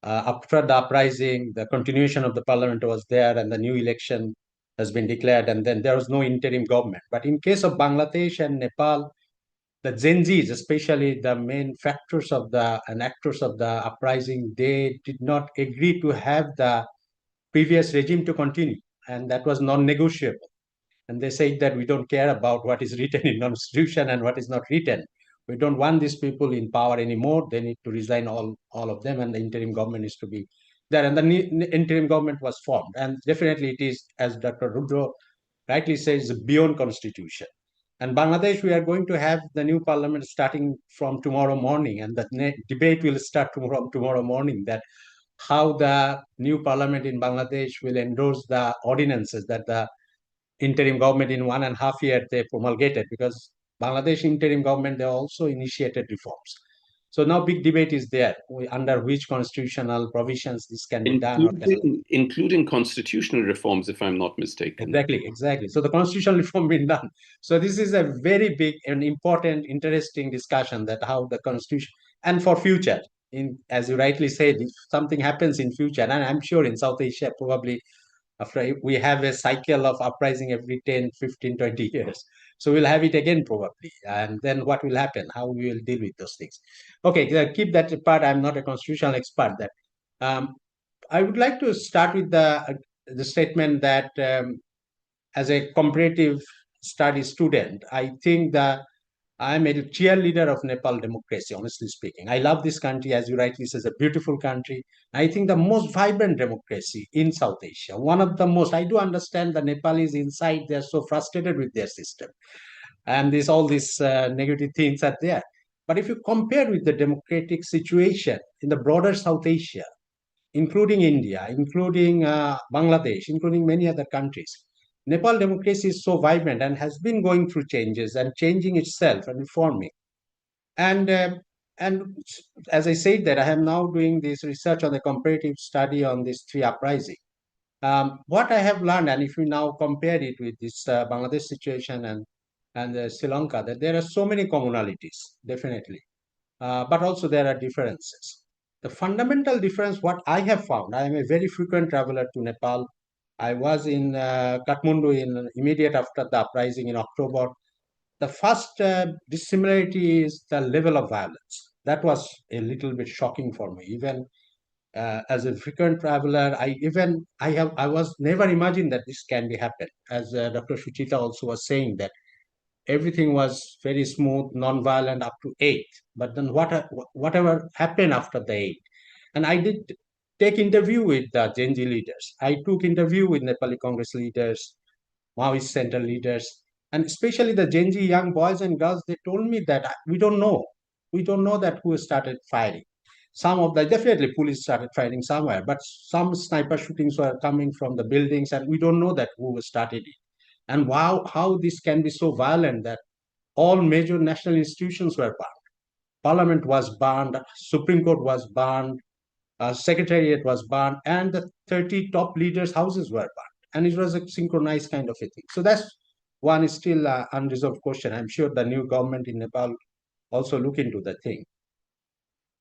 after the uprising, the continuation of the parliament was there, and the new election has been declared, and then there was no interim government. But in case of Bangladesh and Nepal, the Gen Zs, especially the main factors of and actors of the uprising, they did not agree to have the previous regime to continue, and that was non-negotiable. And they said that we don't care about what is written in constitution and what is not written. We don't want these people in power anymore. They need to resign, all of them, and the interim government is to be there. And the interim government was formed. And definitely it is, as Dr. Rudra rightly says, beyond constitution. And Bangladesh, we are going to have the new parliament starting from tomorrow morning. And the debate will start tomorrow morning, that how the new parliament in Bangladesh will endorse the ordinances that the interim government in 1.5 years they promulgated, because Bangladesh interim government, they also initiated reforms. So now big debate is there, under which constitutional provisions this can be done. Including constitutional reforms, if I'm not mistaken. Exactly. So the constitutional reform been done. So this is a very big and important, interesting discussion, that how the constitution, and for future, as you rightly said, if something happens in future, and I'm sure in South Asia, probably after we have a cycle of uprising every 10, 15, 20 years. So we'll have it again probably. And then what will happen? How we will deal with those things? Okay, keep that apart. I'm not a constitutional expert. That I would like to start with the statement that as a comparative study student, I think that I'm a cheerleader of Nepal democracy, honestly speaking. I love this country, as you rightly say, it's a beautiful country. I think the most vibrant democracy in South Asia, one of the most. I do understand the Nepalis inside, they're so frustrated with their system. And all these negative things are there. But if you compare with the democratic situation in the broader South Asia, including India, including Bangladesh, including many other countries, Nepal democracy is so vibrant and has been going through changes and changing itself and reforming. And as I said that I am now doing this research on the comparative study on these three uprising. What I have learned, and if we now compare it with this Bangladesh situation and Sri Lanka, that there are so many commonalities, definitely, but also there are differences. The fundamental difference, what I have found, I am a very frequent traveler to Nepal. I was in Kathmandu in immediate after the uprising in October. The first dissimilarity is the level of violence. That was a little bit shocking for me. Even as a frequent traveler, I was never imagined that this can be happen. As Dr. Sucheta also was saying, that everything was very smooth, non-violent up to 8. But then whatever happened after the 8, and I did take interview with the Gen Z leaders. I took interview with Nepali Congress leaders, Maoist Center leaders, and especially the Gen Z young boys and girls. They told me that we don't know. We don't know that who started firing. Some of the, definitely police started firing somewhere, but some sniper shootings were coming from the buildings, and we don't know that who started it. And wow, how this can be so violent that all major national institutions were burned. Parliament was burned, Supreme Court was burned, Secretariat was burned, and the 30 top leaders' houses were burned. And it was a synchronized kind of a thing. So that's one is still an unresolved question. I'm sure the new government in Nepal also look into the thing.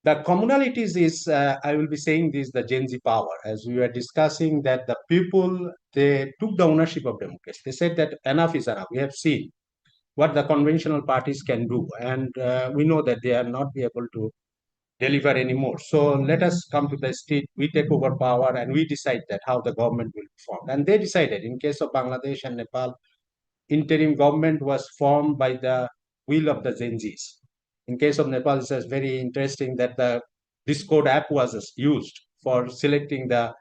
The commonalities is, I will be saying this, the Gen Z power. As we were discussing, that the people, they took the ownership of democracy. They said that enough is enough. We have seen what the conventional parties can do. And we know that they are not be able to deliver anymore. So let us come to the state, we take over power, and we decide that how the government will be formed. And they decided, in case of Bangladesh and Nepal, interim government was formed by the will of the Gen Zs. In case of Nepal, it's very interesting that the Discord app was used for selecting the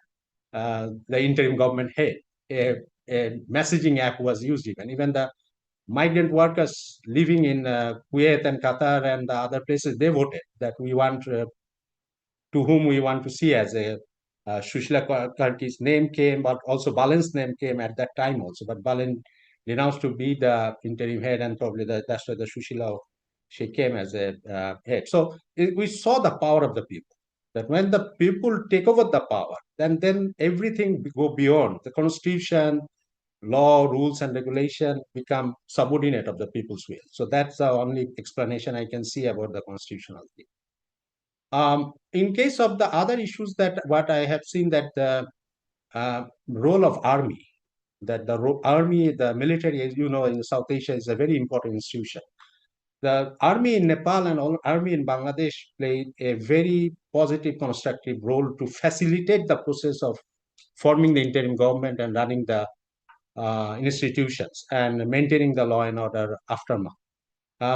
interim government head. A messaging app was used even the migrant workers living in Kuwait and Qatar and the other places, they voted that we want to whom we want to see as a Sushila Karki's name came, but also Balen's name came at that time also. But Balen denounced to be the interim head, and probably that's why the Sushila, she came as a head. So we saw the power of the people. That when the people take over the power, then everything go beyond the constitution, law, rules, and regulation become subordinate of the people's will. So that's the only explanation I can see about the constitutional thing. In case of the other issues, that what I have seen, that the role of army, that the army, the military, as you know, in South Asia is a very important institution. The army in Nepal and army in Bangladesh played a very positive, constructive role to facilitate the process of forming the interim government and running the institutions and maintaining the law and order aftermath.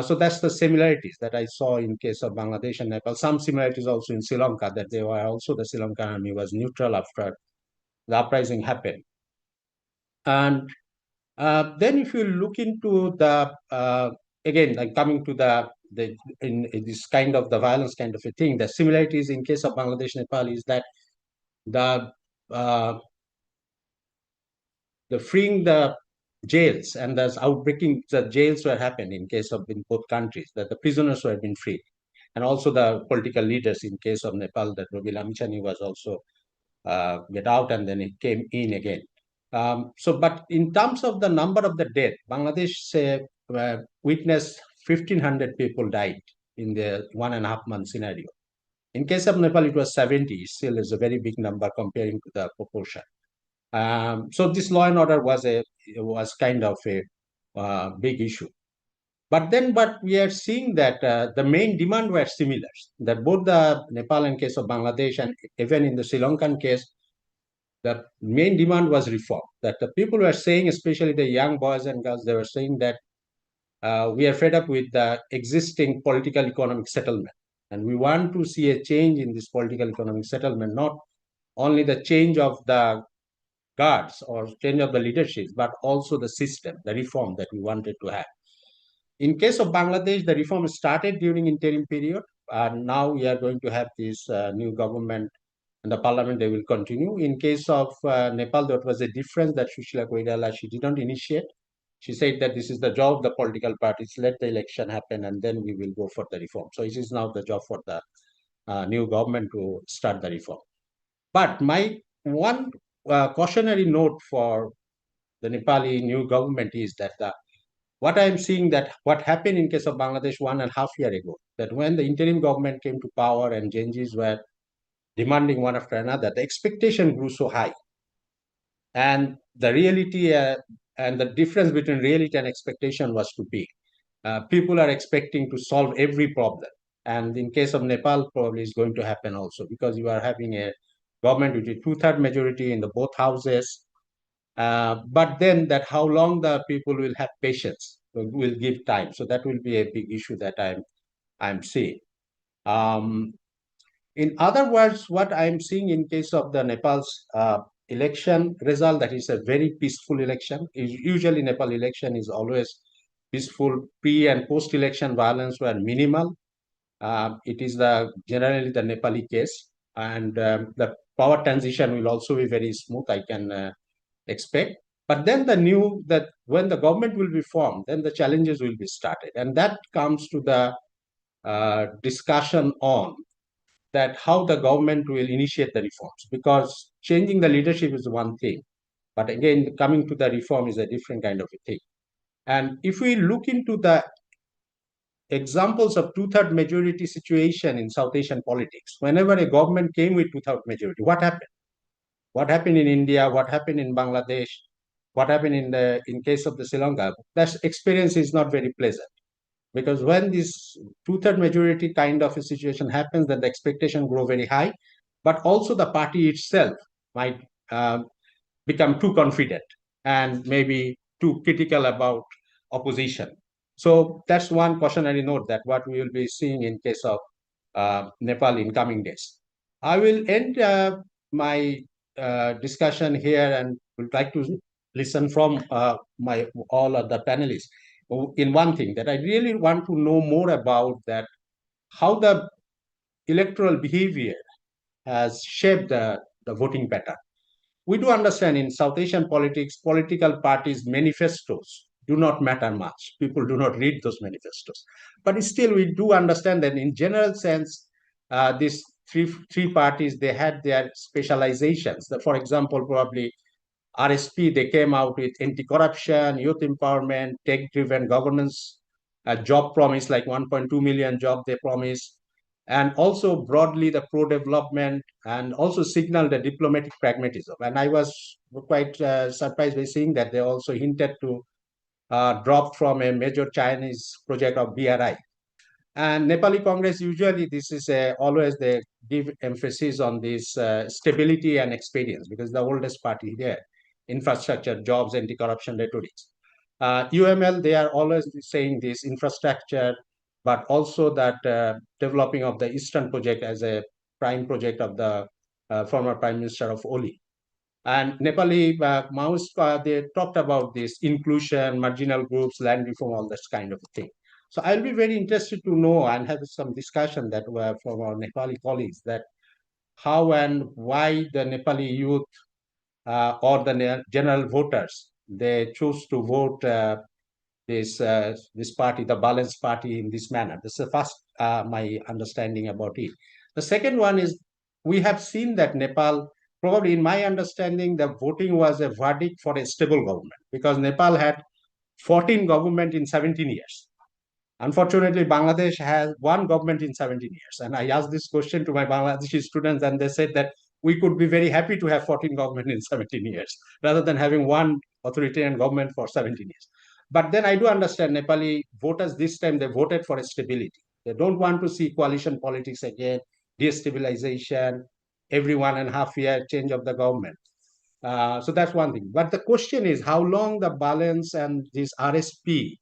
So that's the similarities that I saw in case of Bangladesh and Nepal. Some similarities also in Sri Lanka, that they were also, the Sri Lankan army was neutral after the uprising happened. And then if you look into the, again, like coming to in this kind of the violence kind of a thing, the similarities in case of Bangladesh, Nepal is that the freeing the jails and the outbreaking the jails were happened in case of in both countries, that the prisoners were being freed, and also the political leaders in case of Nepal, that Rabi Lamichhane was also get out and then it came in again. But in terms of the number of the death, Bangladesh witnessed 1,500 people died in the 1.5 month scenario. In case of Nepal, it was 70. Still is a very big number comparing to the proportion. So this law and order was kind of a big issue. But then, we are seeing that the main demand were similar. That both the Nepal and case of Bangladesh, and even in the Sri Lankan case, the main demand was reform. That the people were saying, especially the young boys and girls, they were saying that we are fed up with the existing political economic settlement, and we want to see a change in this political economic settlement, not only the change of the guards or change of the leadership, but also the system, the reform that we wanted to have. In case of Bangladesh, the reform started during interim period, and now we are going to have this new government and the parliament, they will continue. In case of Nepal, there was a difference that Sushila Koirala, she didn't initiate. She said that this is the job of the political parties, let the election happen and then we will go for the reform. So it is now the job for the new government to start the reform. But my one cautionary note for the Nepali new government is that what I am seeing, that what happened in case of Bangladesh 1.5 years ago, that when the interim government came to power and Gen Zs were demanding one after another, the expectation grew so high. And the reality and the difference between reality and expectation was too big. People are expecting to solve every problem. And in case of Nepal, probably is going to happen also, because you are having a government with a 2/3 majority in the both houses. But then that how long the people will have patience, will give time. So that will be a big issue that I'm seeing. In other words, what I'm seeing in case of the Nepal's election result, that is a very peaceful election. Usually Nepal election is always peaceful. Pre and post-election violence were minimal. It is generally the Nepali case, and the power transition will also be very smooth, I can expect. But then that when the government will be formed, then the challenges will be started, and that comes to the discussion on that how the government will initiate the reforms, because changing the leadership is one thing, but again, coming to the reform is a different kind of a thing. And if we look into the examples of 2/3 majority situation in South Asian politics, whenever a government came with 2/3 majority, what happened? What happened in India? What happened in Bangladesh? What happened in case of the Sri Lanka? That experience is not very pleasant. Because when this 2/3 majority kind of a situation happens, then the expectation grow very high, but also the party itself might become too confident and maybe too critical about opposition. So that's one cautionary note that what we will be seeing in case of Nepal in coming days. I will end my discussion here and would like to listen from my all other panelists in one thing that I really want to know more about, that how the electoral behavior has shaped the voting pattern. We do understand in South Asian politics, political parties' manifestos do not matter much. People do not read those manifestos. But still, we do understand that in general sense, these three parties, they had their specializations. For example, probably RSP, they came out with anti-corruption, youth empowerment, tech-driven governance, a job promise like 1.2 million job they promised, and also broadly the pro-development, and also signaled the diplomatic pragmatism. And I was quite surprised by seeing that they also hinted to drop from a major Chinese project of BRI. And Nepali Congress, usually this is always they give emphasis on this stability and experience, because the oldest party there, infrastructure, jobs, anti-corruption rhetorics. UML, they are always saying this infrastructure, but also that developing of the Eastern project as a prime project of the former Prime Minister of Oli. And Nepali Maoist, they talked about this inclusion, marginal groups, land reform, all this kind of thing. So I'll be very interested to know and have some discussion that were from our Nepali colleagues, that how and why the Nepali youth or the general voters, they choose to vote this party, the Balanced Party, in this manner. This is the first my understanding about it. The second one is, we have seen that Nepal, probably in my understanding, the voting was a verdict for a stable government, because Nepal had 14 government in 17 years. Unfortunately, Bangladesh has one government in 17 years. And I asked this question to my Bangladeshi students, and they said that we could be very happy to have 14 government in 17 years, rather than having one authoritarian government for 17 years. But then I do understand Nepali voters this time, they voted for stability. They don't want to see coalition politics again, destabilization, every 1.5 year change of the government. So that's one thing. But the question is how long the balance and this RSP,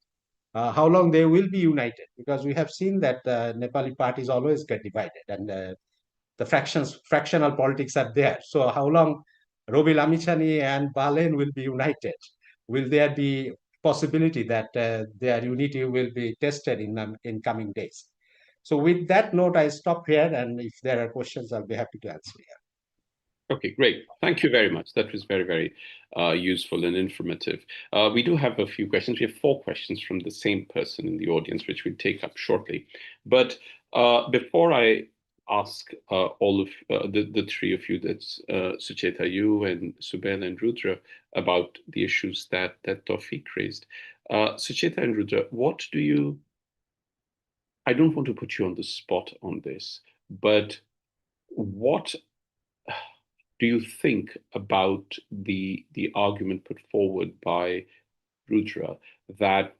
how long they will be united, because we have seen that Nepali parties always get divided, and the fractional politics are there. So how long Robi Lamichhane and Balen will be united? Will there be possibility that their unity will be tested in coming days? So with that note, I stop here, and if there are questions, I'll be happy to answer here. Okay, great. Thank you very much. That was very, very useful and informative. We do have a few questions. We have 4 questions from the same person in the audience, which we'll take up shortly. But before I ask all of the 3 of you, that's Sucheta, you and Subel and Rudra, about the issues that Tawfique raised. Sucheta and Rudra, what do you... I don't want to put you on the spot on this, but what do you think about the argument put forward by Rudra that,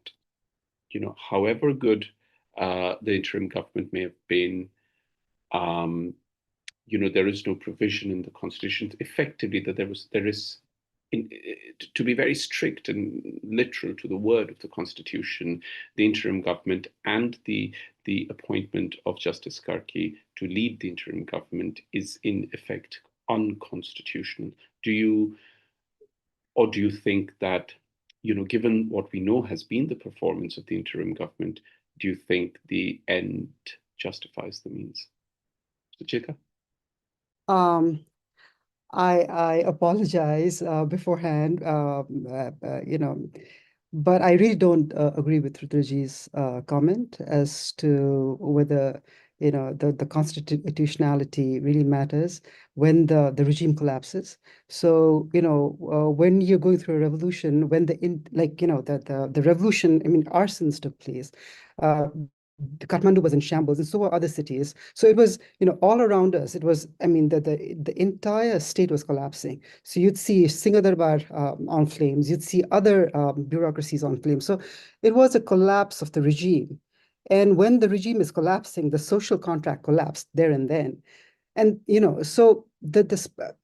you know, however good the interim government may have been, you know, there is no provision in the constitution, effectively, that there is, to be very strict and literal to the word of the constitution, the interim government and the appointment of Justice Karki to lead the interim government is in effect unconstitutional. Do you think that, you know, given what we know has been the performance of the interim government, do you think the end justifies the means? Sucheta? I apologize beforehand, you know, but I really don't agree with Rudraji's comment as to whether, you know, the constitutionality really matters when the regime collapses. So, you know, when you're going through a revolution, when the revolution, I mean, arsons took place. Kathmandu was in shambles, and so were other cities. So it was, you know, all around us. It was, I mean, the entire state was collapsing. So you'd see Singhadarbar on flames. You'd see other bureaucracies on flames. So it was a collapse of the regime. And when the regime is collapsing, the social contract collapsed there and then. And so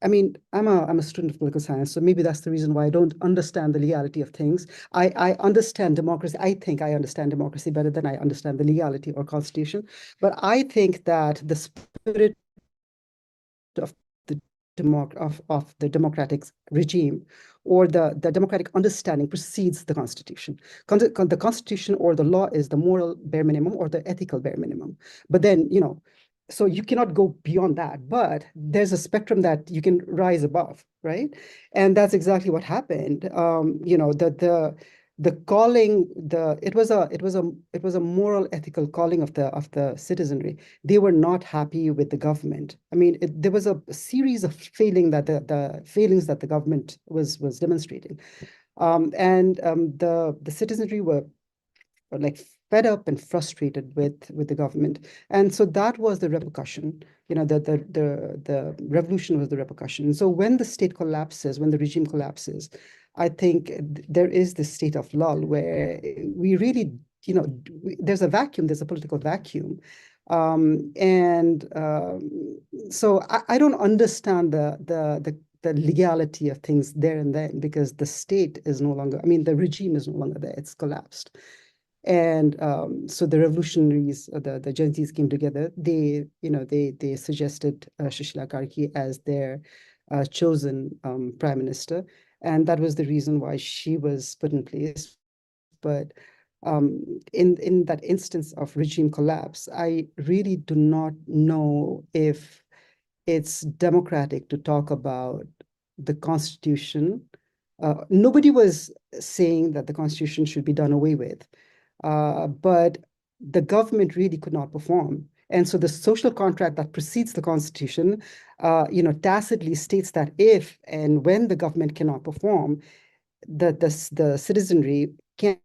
I mean, I'm a student of political science, so maybe that's the reason why I don't understand the legality of things. I understand democracy. I think I understand democracy better than I understand the legality or constitution. But I think that the spirit of the of the democratic regime or the democratic understanding precedes the constitution. The constitution or the law is the moral bare minimum or the ethical bare minimum. But then, so you cannot go beyond that, but there's a spectrum that you can rise above, right? And that's exactly what happened. The calling, it was a moral, ethical calling of the citizenry. They were not happy with the government. I mean, there was a series of failings that the government was demonstrating, and the citizenry were like fed up and frustrated with the government, and so that was the repercussion. The revolution was the repercussion. So when the state collapses, when the regime collapses, I think there is this state of lull where we really, there's a vacuum, there's a political vacuum. So I don't understand the legality of things there and then, because the state is no longer, I mean, the regime is no longer there, it's collapsed. And so the revolutionaries, the Gen Zs came together. They suggested Sushila Karki as their chosen prime minister, and that was the reason why she was put in place. But in that instance of regime collapse, I really do not know if it's democratic to talk about the Constitution. Nobody was saying that the Constitution should be done away with. But the government really could not perform. And so the social contract that precedes the Constitution, tacitly states that if and when the government cannot perform, the citizenry can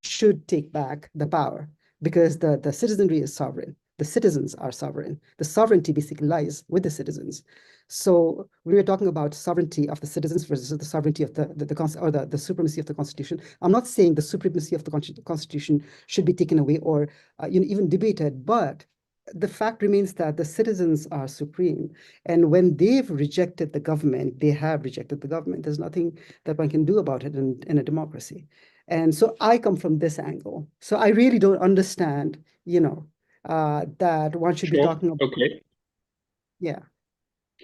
should take back the power, because the citizenry is sovereign. The citizens are sovereign. The sovereignty basically lies with the citizens. So when we're talking about sovereignty of the citizens versus the sovereignty of the supremacy of the Constitution, I'm not saying the supremacy of the Constitution should be taken away or even debated, but the fact remains that the citizens are supreme. And when they've rejected the government, they have rejected the government. There's nothing that one can do about it in a democracy. And so I come from this angle. So I really don't understand, that one should be talking about. Okay. Yeah.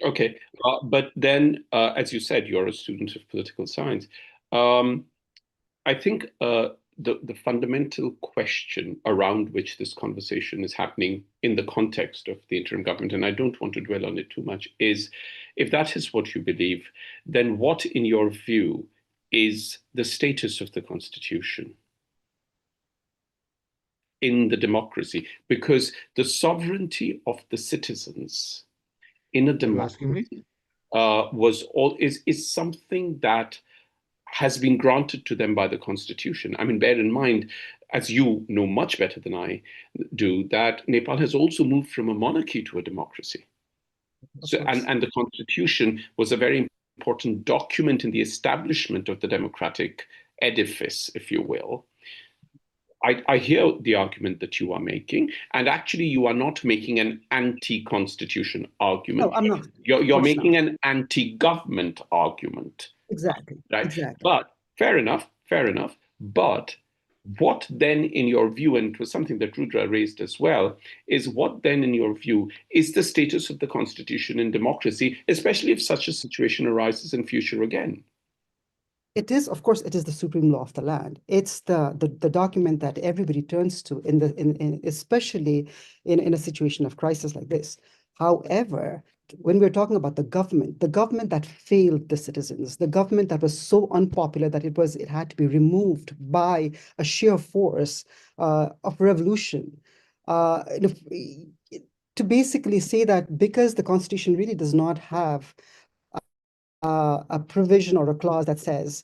Okay. But then, as you said, you're a student of political science. I think the fundamental question around which this conversation is happening in the context of the interim government, and I don't want to dwell on it too much, is if that is what you believe, then what, in your view, is the status of the Constitution in the democracy? Because the sovereignty of the citizens in a democracy is something that has been granted to them by the Constitution. I mean, bear in mind, as you know much better than I do, that Nepal has also moved from a monarchy to a democracy. So, and the Constitution was a very important document in the establishment of the democratic edifice, if you will. I hear the argument that you are making, and actually you are not making an anti-constitution argument. No, I'm not. You're making an anti-government argument. Exactly. Right. Exactly. But fair enough. But what then, in your view, and it was something that Rudra raised as well, is what then, in your view, is the status of the Constitution in democracy, especially if such a situation arises in future again? It is, of course, it is the supreme law of the land. It's the document that everybody turns to especially in a situation of crisis like this. However, when we're talking about the government that failed the citizens, the government that was so unpopular that it had to be removed by a sheer force of revolution, to basically say that because the Constitution really does not have a provision or a clause that says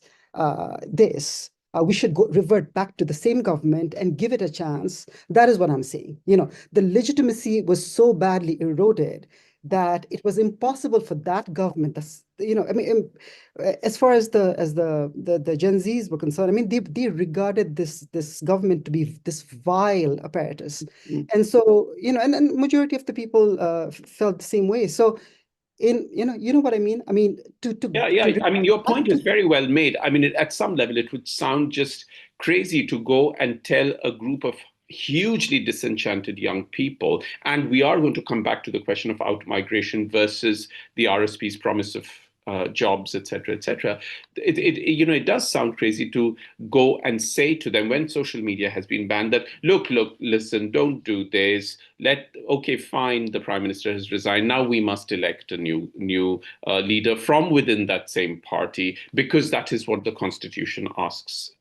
we should revert back to the same government and give it a chance. That is what I'm saying. The legitimacy was so badly eroded that it was impossible for that government, I mean, as far as the Gen Zs were concerned, I mean, they regarded this government to be this vile apparatus. And so, and majority of the people felt the same way. So you know what I mean? I mean, Yeah. I mean, your point is very well made. I mean, at some level, it would sound just crazy to go and tell a group of hugely disenchanted young people, and we are going to come back to the question of out-migration versus the RSP's promise of jobs, et cetera, et cetera. It does sound crazy to go and say to them when social media has been banned that, look, listen, don't do this. Okay, fine, the prime minister has resigned. Now we must elect a new leader from within that same party, because that is what the constitution asks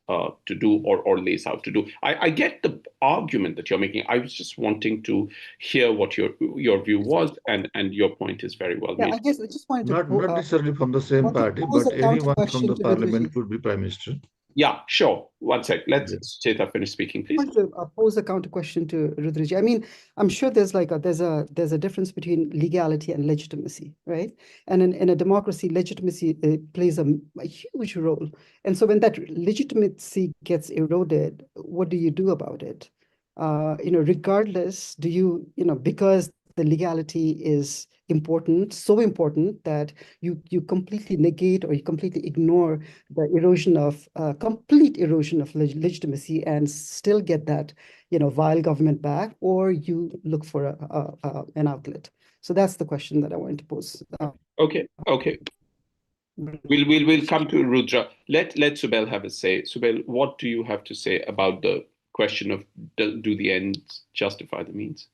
to do or lays out to do. I get the argument that you're making. I was just wanting to hear what your view was, and your point is very well made. I guess I just wanted to Not necessarily from the same party, pose but a counter anyone from question the to parliament Rudraji. could be prime minister. Yeah, sure. One sec. Let's Yes. Sucheta finish speaking, I please. want to pose a counter question to Rudraji. I mean, I'm sure there's a difference between legality and legitimacy, right? And in a democracy, legitimacy plays a huge role. And so when that legitimacy gets eroded, what do you do about it? Regardless, do you, because the legality is important, so important that you completely negate or you completely ignore the complete erosion of legitimacy and still get that, vile government back, or you look for an outlet. So that's the question that I wanted to pose. Okay. We'll come to Rudra. Let Subel have a say. Subel, what do you have to say about the question of do the ends justify the means?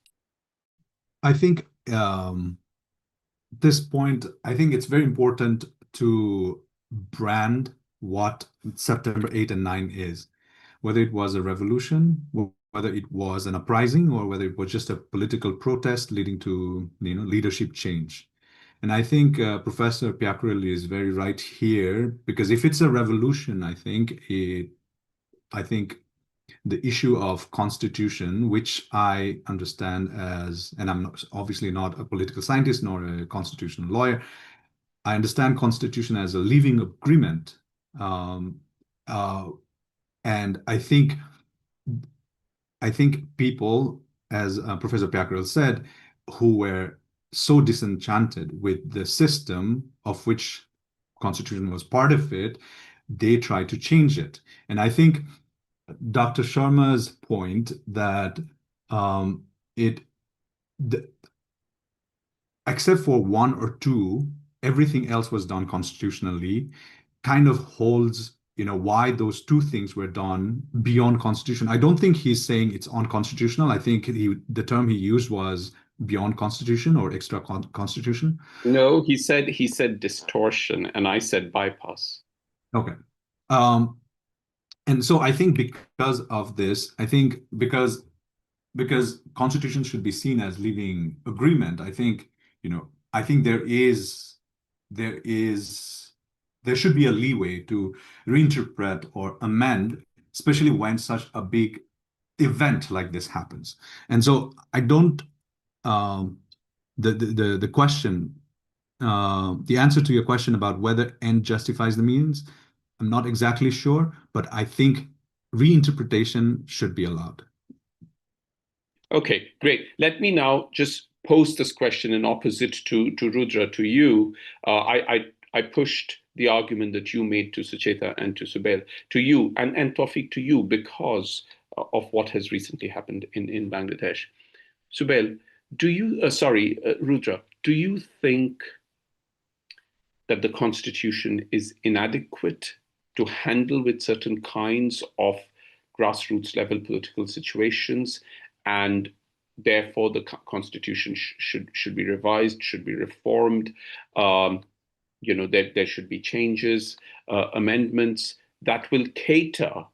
I think this point, I think it's very important to brand what September 8 and 9 is, whether it was a revolution, whether it was an uprising, or whether it was just a political protest leading to leadership change. And I think Professor Pyakuryal is very right here, because if it's a revolution, I think the issue of constitution, which I understand as, and I'm obviously not a political scientist nor a constitutional lawyer, I understand constitution as a living agreement. And I think people, as Professor Pyakuryal said, who were so disenchanted with the system of which constitution was part of it, they tried to change it. And I think Dr. Sharma's point that except for one or two, everything else was done constitutionally, kind of holds why those two things were done beyond constitution. I don't think he's saying it's unconstitutional. I think the term he used was beyond constitution or extra constitution. No, he said distortion, and I said bypass. Okay. And so I think because of this, I think because constitution should be seen as living agreement, I think there should be a leeway to reinterpret or amend, especially when such a big event like this happens. And so I don't the question the answer to your question about whether end justifies the means, I'm not exactly sure, but I think reinterpretation should be allowed. Okay, great. Let me now just pose this question in opposite to Rudra, to you. I pushed the argument that you made to Sucheta and to Subel, to you, and Tawfique, to you, because of what has recently happened in Bangladesh. Subel, Rudra, do you think that the constitution is inadequate to handle with certain kinds of grassroots level political situations, and therefore the constitution should be revised, should be reformed? There should be changes, amendments that will cater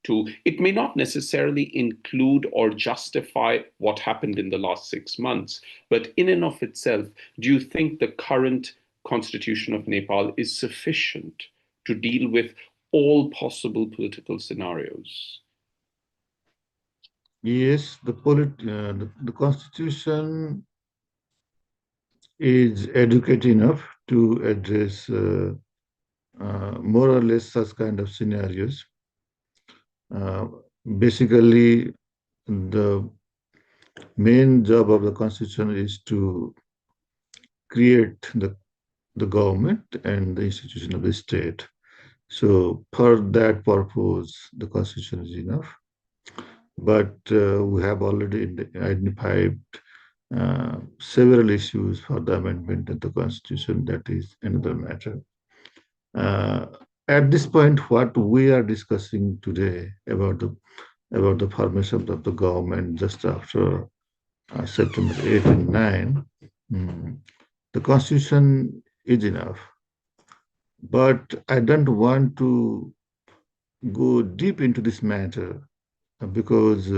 to, it may not necessarily include or justify what happened in the last 6 months, but in and of itself, do you think the current constitution of Nepal is sufficient to deal with all possible political scenarios? Yes, the constitution is adequate enough to address more or less such kind of scenarios. Basically, the main job of the constitution is to create the government and the institution of the state. So for that purpose, the constitution is enough. But we have already identified several issues for the amendment of the constitution. That is another matter. At this point, what we are discussing today about the formation of the government just after September 8 and 9, the constitution is enough. But I don't want to go deep into this matter because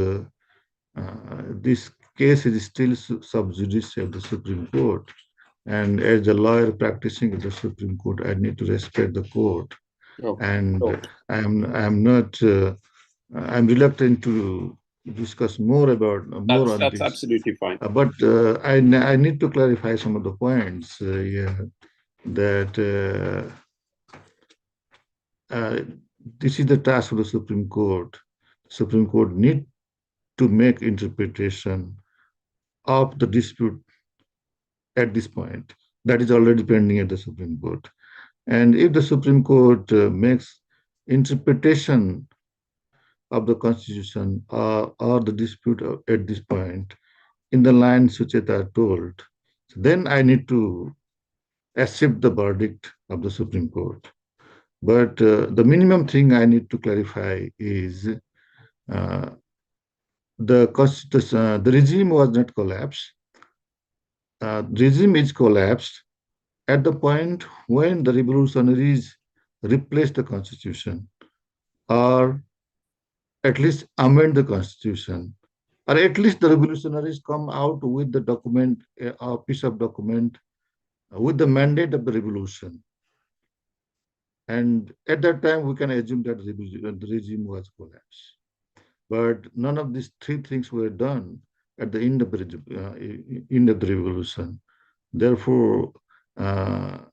this case is still sub judice of the Supreme Court. And as a lawyer practicing at the Supreme Court, I need to respect the court. And I'm not, I'm reluctant to discuss more about on that's this. absolutely fine. But I need to clarify some of the points here that this is the task of the Supreme Court. The Supreme Court need to make interpretation of the dispute at this point. That is already pending at the Supreme Court. And if the Supreme Court makes interpretation of the Constitution or the dispute at this point, in the line Sucheta told, then I need to accept the verdict of the Supreme Court. But the minimum thing I need to clarify is the regime was not collapsed. Regime is collapsed at the point when the revolutionaries replace the Constitution, or at least amend the Constitution, or at least the revolutionaries come out with the document, a piece of document, with the mandate of the revolution. And at that time, we can assume that the regime was collapsed. But none of these three things were done at the end of the revolution. Therefore, the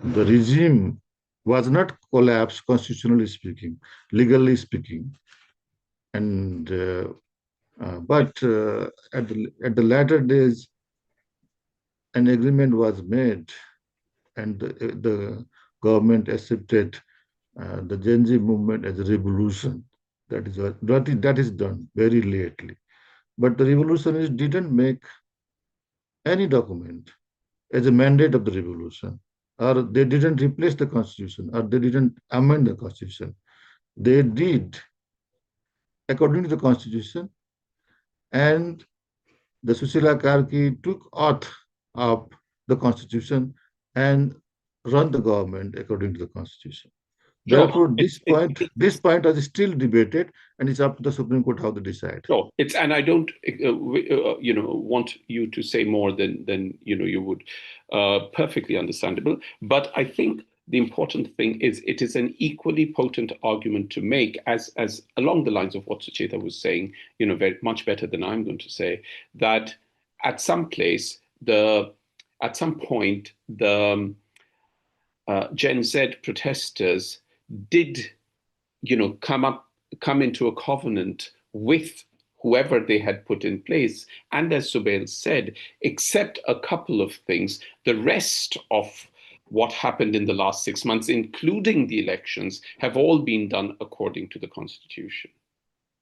regime was not collapsed constitutionally speaking, legally speaking, and but at the latter days, an agreement was made, and the government accepted the Gen Z movement as a revolution. That is done very lately. But the revolutionists didn't make any document as a mandate of the revolution, or they didn't replace the Constitution, or they didn't amend the Constitution. They did according to the Constitution, and the Sushila Karki took oath of the Constitution and run the government according to the Constitution. Therefore, this point is still debated, and it's up to the Supreme Court how they decide. Sure, and I don't, want you to say more than you would. Perfectly understandable, but I think the important thing is it is an equally potent argument to make, as along the lines of what Sucheta was saying, very much better than I'm going to say, that at some point the Gen Z protesters did, come into a covenant with whoever they had put in place. And as Subel said, except a couple of things, the rest of what happened in the last 6 months, including the elections, have all been done according to the Constitution.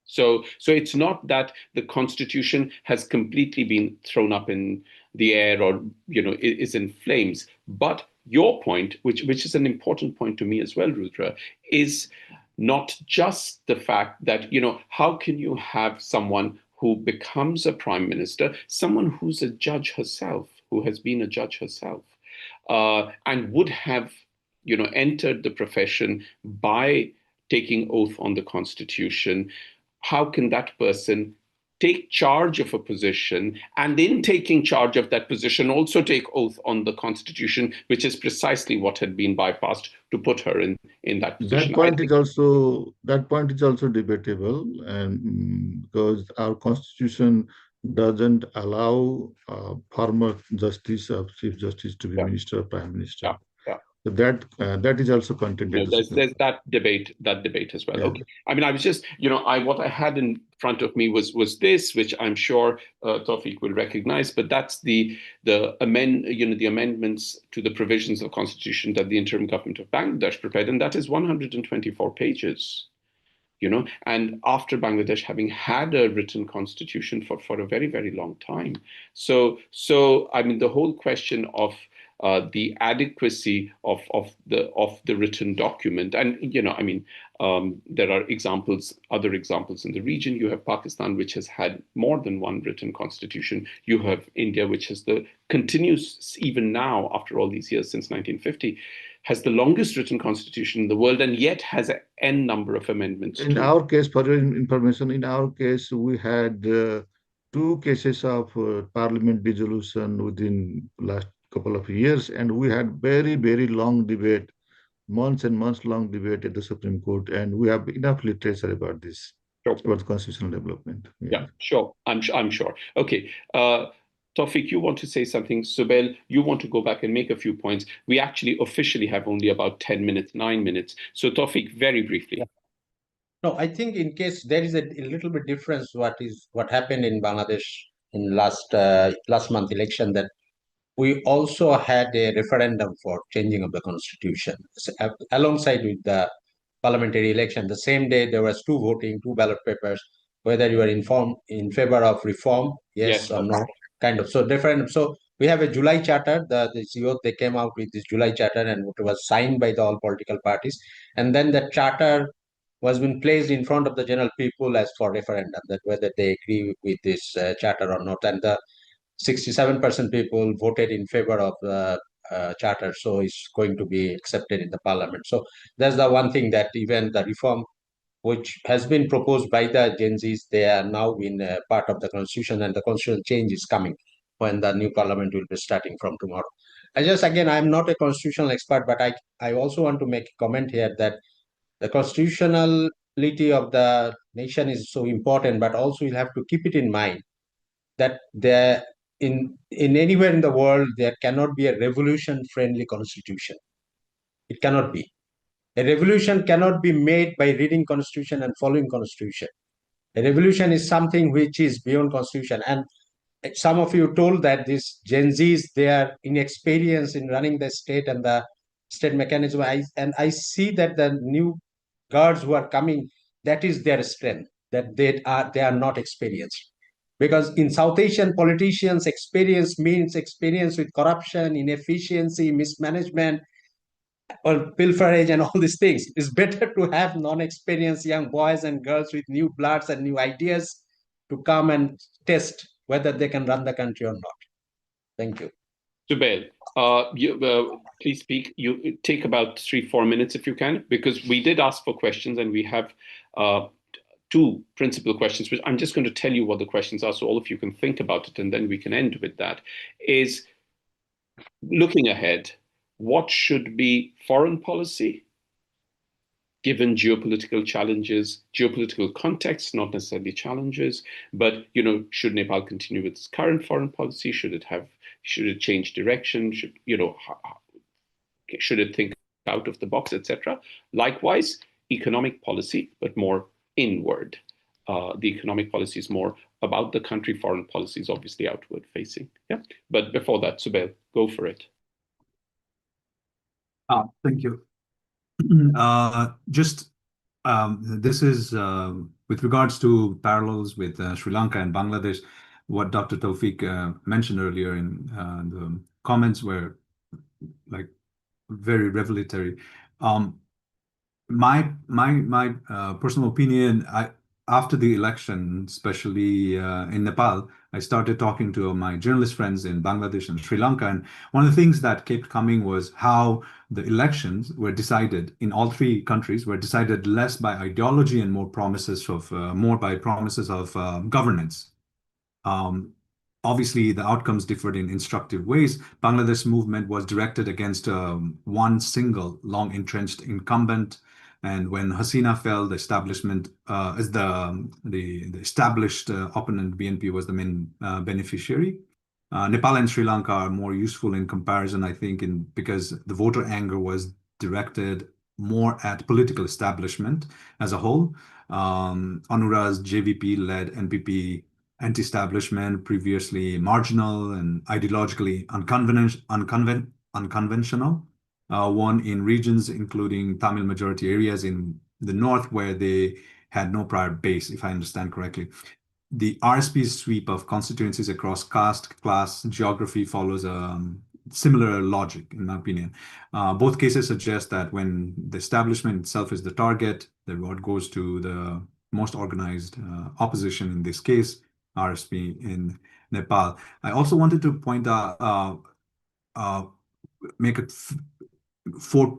So it's not that the Constitution has completely been thrown up in the air or, is in flames. But your point, which is an important point to me as well, Rudra, is not just the fact that, how can you have someone who becomes a prime minister, someone who's a judge herself, who has been a judge herself, and would have, entered the profession by taking oath on the Constitution. How can that person take charge of a position, and in taking charge of that position also take oath on the Constitution, which is precisely what had been bypassed to put her in that position? That point is also debatable, and because our Constitution doesn't allow former justice of Chief Justice to be Yeah. Minister or Prime Minister. Yeah. Yeah. So that is also contained in the there's Supreme Court. that debate as well. Yeah. Okay. I mean, I was just, what I had in front of me was this, which I'm sure Tawfique will recognize, but that's the amendments to the provisions of the Constitution that the Interim Government of Bangladesh prepared, and that is 124 pages. And after Bangladesh having had a written constitution for a very, very long time. So I mean, the whole question of the adequacy of the written document, and I mean, there are other examples in the region. You have Pakistan, which has had more than one written constitution. You have India, which continues even now, after all these years since 1950, has the longest written constitution in the world, and yet has an n number of amendments. In our case, for your information, we had 2 cases of parliament dissolution within last couple of years, and we had very, very long debate, months and months long debate at the Supreme Court, and we have enough literature about this, sure, about constitutional development. Yeah, sure. I'm sure. Okay. Tawfique, you want to say something? Subel, you want to go back and make a few points. We actually officially have only about 10 minutes, 9 minutes. So Tawfique, very briefly. Yeah. No, I think in case there is a little bit difference what happened in Bangladesh in last month election, that we also had a referendum for changing of the constitution alongside with the parliamentary election. The same day there was 2 ballot papers, whether you are informed in favor of reform, yes or no, kind of. So referendum. So we have a July charter. This youth, they came out with this July charter, and it was signed by all political parties. And then the charter was been placed in front of the general people as for referendum, that whether they agree with this charter or not. And the 67% people voted in favor of the charter, so it's going to be accepted in the parliament. So that's the one thing, that even the reform which has been proposed by the Gen Zs, they are now in part of the constitution, and the constitutional change is coming when the new parliament will be starting from tomorrow. Again, I'm not a constitutional expert, but I also want to make a comment here that the constitutionality of the nation is so important, but also you'll have to keep it in mind that there in anywhere in the world there cannot be a revolution friendly constitution. It cannot be. A revolution cannot be made by reading constitution and following constitution. A revolution is something which is beyond constitution. And some of you told that these Gen Zs, they are inexperienced in running the state and the state mechanism. I see that the new guards who are coming, that is their strength, that they are not experienced. Because in South Asian politicians, experience means experience with corruption, inefficiency, mismanagement, or pilferage and all these things. It's better to have non-experienced young boys and girls with new bloods and new ideas to come and test whether they can run the country or not. Thank you. Subel, please speak. You take about 3-4 minutes if you can, because we did ask for questions, and we have 2 principal questions, which I'm just going to tell you what the questions are so all of you can think about it, and then we can end with that. Is looking ahead, what should be foreign policy given geopolitical challenges, geopolitical context, not necessarily challenges, but should Nepal continue with its current foreign policy? Should it change direction? Should it think out of the box, etc.? Likewise, economic policy, but more inward. The economic policy is more about the country. Foreign policy is obviously outward facing. Yeah. But before that, Subel, go for it. Thank you. This is with regards to parallels with Sri Lanka and Bangladesh. What Dr. Tawfique mentioned earlier in the comments were like very revelatory. My personal opinion, after the election, especially in Nepal, I started talking to my journalist friends in Bangladesh and Sri Lanka, and one of the things that kept coming was how the elections were decided in all 3 countries were decided less by ideology and more by promises of governance. Obviously, the outcomes differed in instructive ways. Bangladesh movement was directed against one single long-entrenched incumbent. And when Hasina fell, the establishment, as the established opponent BNP was the main beneficiary. Nepal and Sri Lanka are more useful in comparison, I think, because the voter anger was directed more at political establishment as a whole. Anura's JVP-led NPP anti-establishment, previously marginal and ideologically unconventional, won in regions including Tamil majority areas in the north where they had no prior base, if I understand correctly. The RSP's sweep of constituencies across caste, class, geography follows a similar logic, in my opinion. Both cases suggest that when the establishment itself is the target, the reward goes to the most organized opposition, in this case, RSP in Nepal. I also wanted to point out, make it 4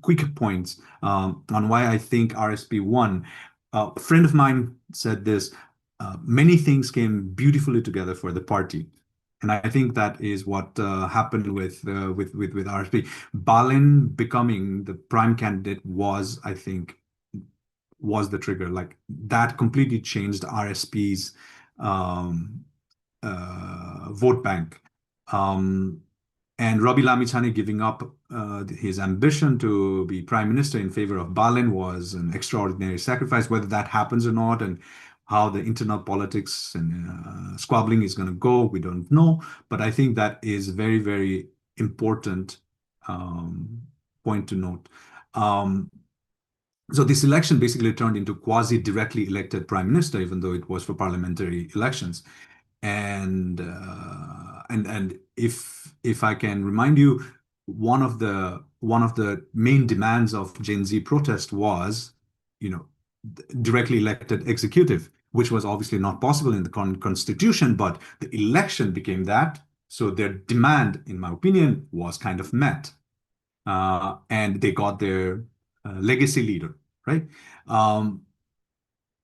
quick points on why I think RSP won. A friend of mine said this, many things came beautifully together for the party. And I think that is what happened with RSP. Balin becoming the prime candidate was, I think, was the trigger. Like, that completely changed RSP's vote bank. And Rabi Lamichhane giving up his ambition to be prime minister in favor of Balin was an extraordinary sacrifice. Whether that happens or not, and how the internal politics and squabbling is going to go, we don't know. But I think that is very, very important point to note. So this election basically turned into quasi-directly elected prime minister, even though it was for parliamentary elections. And if I can remind you, one of the main demands of Gen Z protest was, directly elected executive, which was obviously not possible in the constitution, but the election became that. So their demand, in my opinion, was kind of met, and they got their legacy leader, right?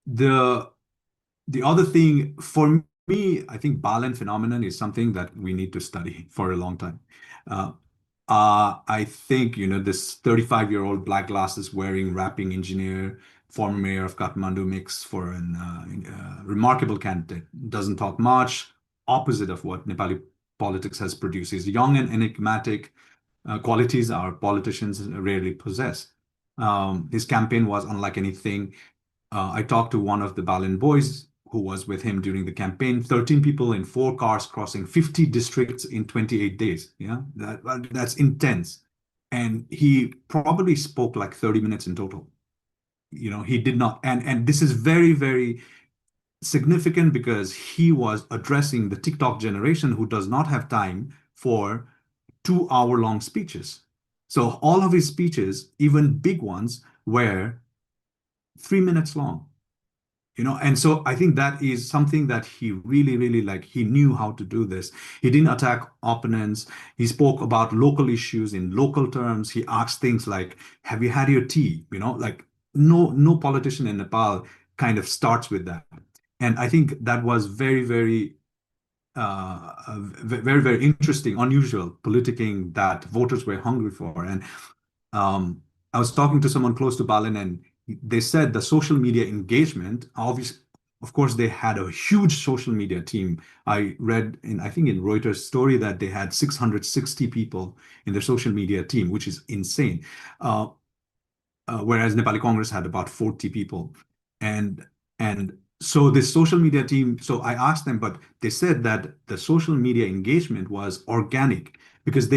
The other thing for me, I think Balin phenomenon is something that we need to study for a long time. I think, this 35-year-old black glasses wearing rapping engineer, former mayor of Kathmandu, makes for a remarkable candidate. Doesn't talk much, opposite of what Nepali politics has produced. He's young and enigmatic, qualities our politicians rarely possess. His campaign was unlike anything. I talked to one of the Balin boys who was with him during the campaign. 13 people in 4 cars crossing 50 districts in 28 days. Yeah, that's intense. And he probably spoke like 30 minutes in total. He did not, and this is very, very significant because he was addressing the TikTok generation who does not have time for 2-hour-long speeches. So all of his speeches, even big ones, were 3 minutes long. And so I think that is something that he really, really, he knew how to do this. He didn't attack opponents. He spoke about local issues in local terms. He asked things like, have you had your tea? No politician in Nepal kind of starts with that. And I think that was very, very, very, very interesting, unusual politicking that voters were hungry for. And I was talking to someone close to Balin, and they said the social media engagement, obviously, of course, they had a huge social media team. I read I think in Reuters story that they had 660 people in their social media team, which is insane. Whereas Nepali Congress had about 40 people. And so this social media team, so I asked them, but they said that the social media engagement was organic because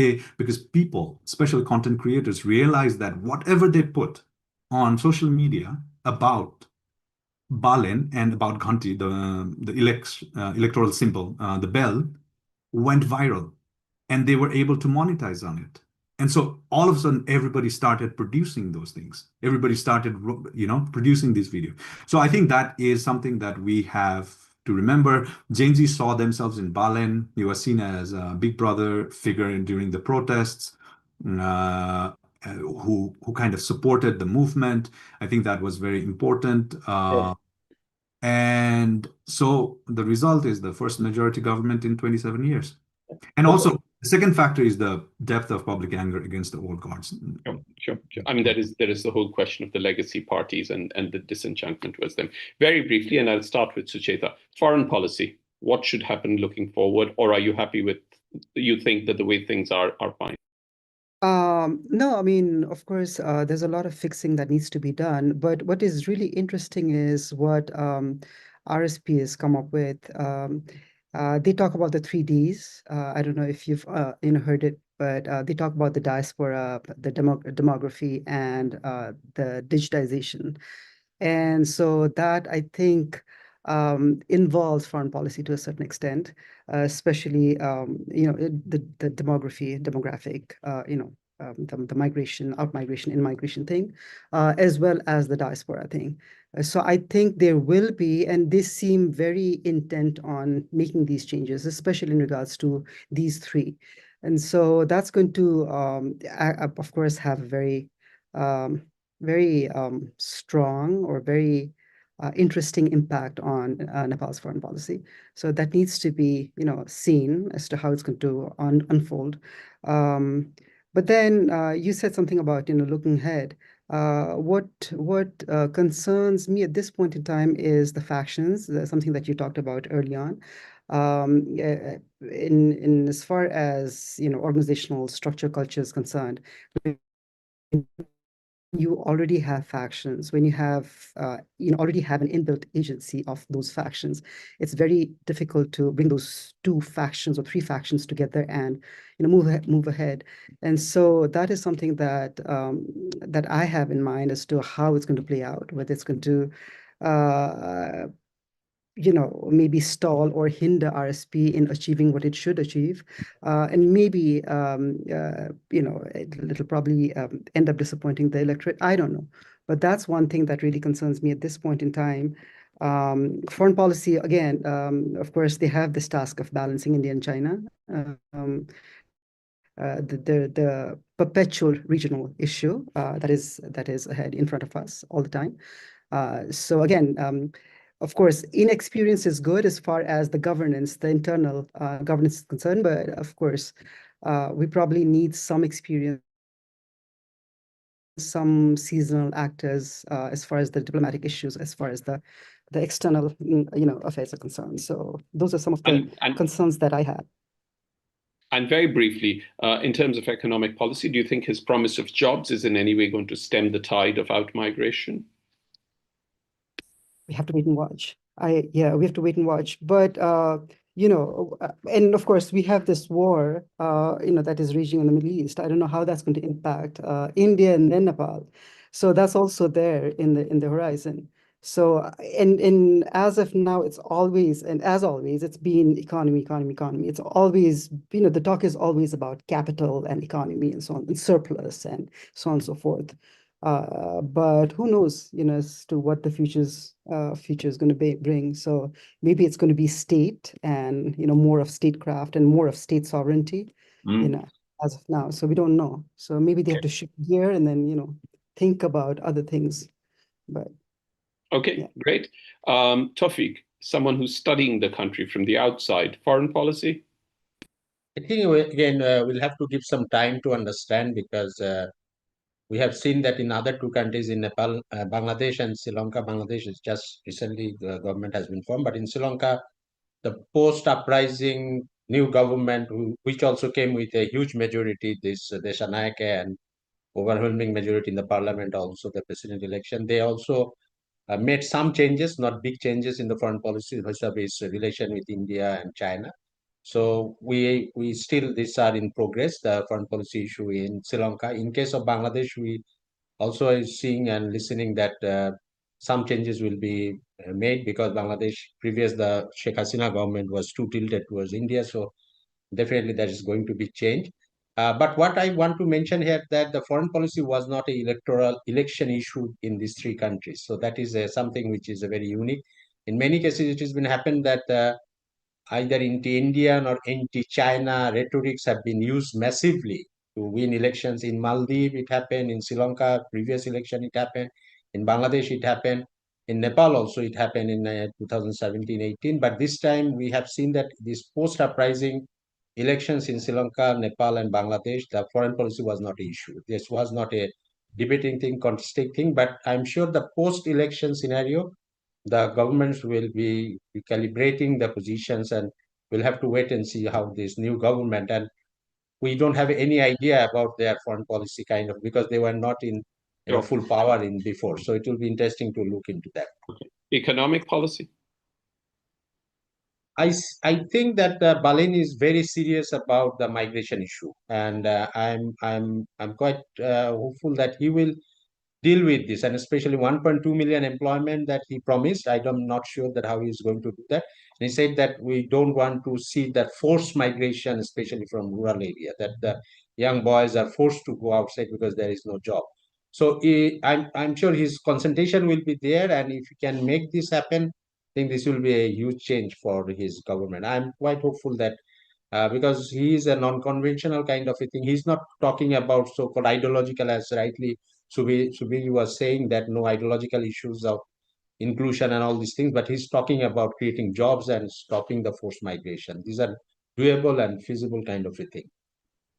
people, especially content creators, realized that whatever they put on social media about Balin and about Ghanti, the electoral symbol, the bell, went viral, and they were able to monetize on it. And so all of a sudden, everybody started producing those things. Everybody started, producing this video. So I think that is something that we have to remember. Gen Z saw themselves in Balin. He was seen as a big brother figure during the protests, who kind of supported the movement. I think that was very important. And so the result is the first majority government in 27 years. And also, The second factor is the depth of public anger against the old guards. Sure. I mean, there is the whole question of the legacy parties and the disenchantment with them. Very briefly, and I'll start with Sucheta. Foreign policy. What should happen looking forward, or are you happy with? You think that the way things are fine? No, I mean, of course, there's a lot of fixing that needs to be done. But what is really interesting is what RSP has come up with. They talk about the 3Ds. I don't know if you've heard it, but they talk about the diaspora, the demography, and the digitization. And so that, I think, involves foreign policy to a certain extent, especially the demographic, the migration, out-migration, in-migration thing, as well as the diaspora thing. So I think there will be, and they seem very intent on making these changes, especially in regards to these three. And so that's going to, of course, have a very strong or very interesting impact on Nepal's foreign policy. So that needs to be, seen as to how it's going to unfold. But then you said something about, looking ahead. What concerns me at this point in time is the factions. That's something that you talked about early on. In as far as organizational structure culture is concerned, you already have factions, when you have already have an inbuilt agency of those factions, it's very difficult to bring those two factions or three factions together and move ahead. And so that is something that that I have in mind as to how it's going to play out, whether it's going to maybe stall or hinder RSP in achieving what it should achieve. And maybe, it'll probably end up disappointing the electorate. I don't know. But that's one thing that really concerns me at this point in time. Foreign policy, again, of course, they have this task of balancing India and China. The perpetual regional issue that is ahead in front of us all the time. So again, of course, inexperience is good as far as the governance, the internal governance is concerned, but of course, we probably need some experience, some seasonal actors as far as the diplomatic issues, as far as the external, affairs are concerned. So those are some of the concerns that I have. And very briefly, in terms of economic policy, do you think his promise of jobs is in any way going to stem the tide of out-migration? We have to wait and watch. We have to wait and watch. But and of course we have this war, that is raging in the Middle East. I don't know how that's going to impact India and then Nepal. So that's also there in the horizon. So and as of now, it's always, and as always, it's been economy. It's always, the talk is always about capital and economy and so on, and surplus and so on and so forth. But who knows, as to what the future is going to bring. So maybe it's going to be state and, more of statecraft and more of state sovereignty, as of now. So we don't know. So maybe they have to shift gear and then, think about other things. But okay, yeah. Great. Tawfique, someone who's studying the country from the outside, foreign policy? I think, again, we'll have to give some time to understand, because we have seen that in other two countries, in Nepal, Bangladesh and Sri Lanka. Bangladesh is just recently, the government has been formed, but in Sri Lanka, the post-uprising new government, which also came with a huge majority, this Haque, and overwhelming majority in the parliament, also the president election, they also made some changes, not big changes, in the foreign policy vis-a-vis relation with India and China. So we still, these are in progress, the foreign policy issue in Sri Lanka. In case of Bangladesh, we also are seeing and listening that some changes will be made, because Bangladesh, the Sheikh Hasina government was too tilted towards India. So definitely that is going to be changed. But what I want to mention here, that the foreign policy was not an election issue in these three countries. So that is something which is very unique. In many cases, it has been happened that either anti-Indian or anti-China rhetorics have been used massively to win elections. In Maldives, it happened. In Sri Lanka, previous election, it happened. In Bangladesh, it happened. In Nepal also, it happened in 2017-18. But this time, we have seen that this post-uprising elections in Sri Lanka, Nepal, and Bangladesh, the foreign policy was not an issue. This was not a debating thing, contesting thing, but I'm sure the post-election scenario, the governments will be calibrating the positions, and we'll have to wait and see how this new government, and we don't have any idea about their foreign policy kind of, because they were not in full power in before. So it will be interesting to look into that. Okay. Economic policy. I think that Balin is very serious about the migration issue, and I'm quite hopeful that he will deal with this, and especially 1.2 million employment that he promised. I'm not sure that how he's going to do that. And he said that we don't want to see that forced migration, especially from rural area, that the young boys are forced to go outside because there is no job. So I'm sure his concentration will be there, and if he can make this happen, I think this will be a huge change for his government. I'm quite hopeful that because he is a non-conventional kind of a thing. He's not talking about so-called ideological, as rightly Subhi was saying, that no ideological issues of inclusion and all these things, but he's talking about creating jobs and stopping the forced migration. These are doable and feasible kind of a thing.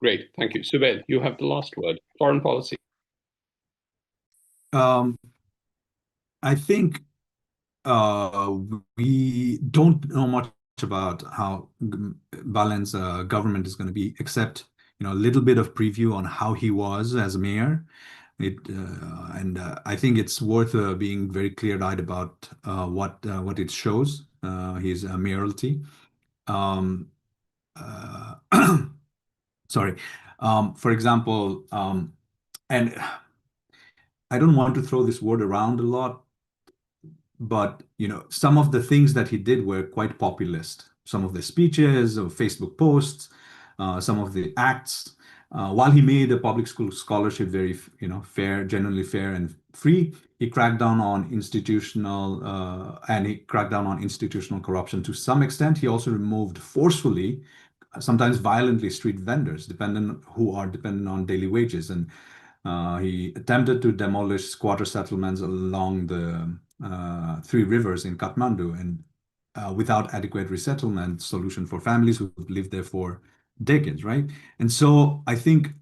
Great, thank you. Subel, you have the last word. Foreign policy. I think we don't know much about how Balin's government is going to be, except a little bit of preview on how he was as mayor. I think it's worth being very clear-eyed about what it shows, his mayoralty. Sorry. For example, and I don't want to throw this word around a lot, but some of the things that he did were quite populist. Some of the speeches or Facebook posts, some of the acts. While he made the public school scholarship very fair, generally fair and free, he cracked down on institutional corruption to some extent. He also removed forcefully, sometimes violently, street vendors who are dependent on daily wages, and he attempted to demolish squatter settlements along the three rivers in Kathmandu, and without adequate resettlement solution for families who lived there for decades, right? And so I think,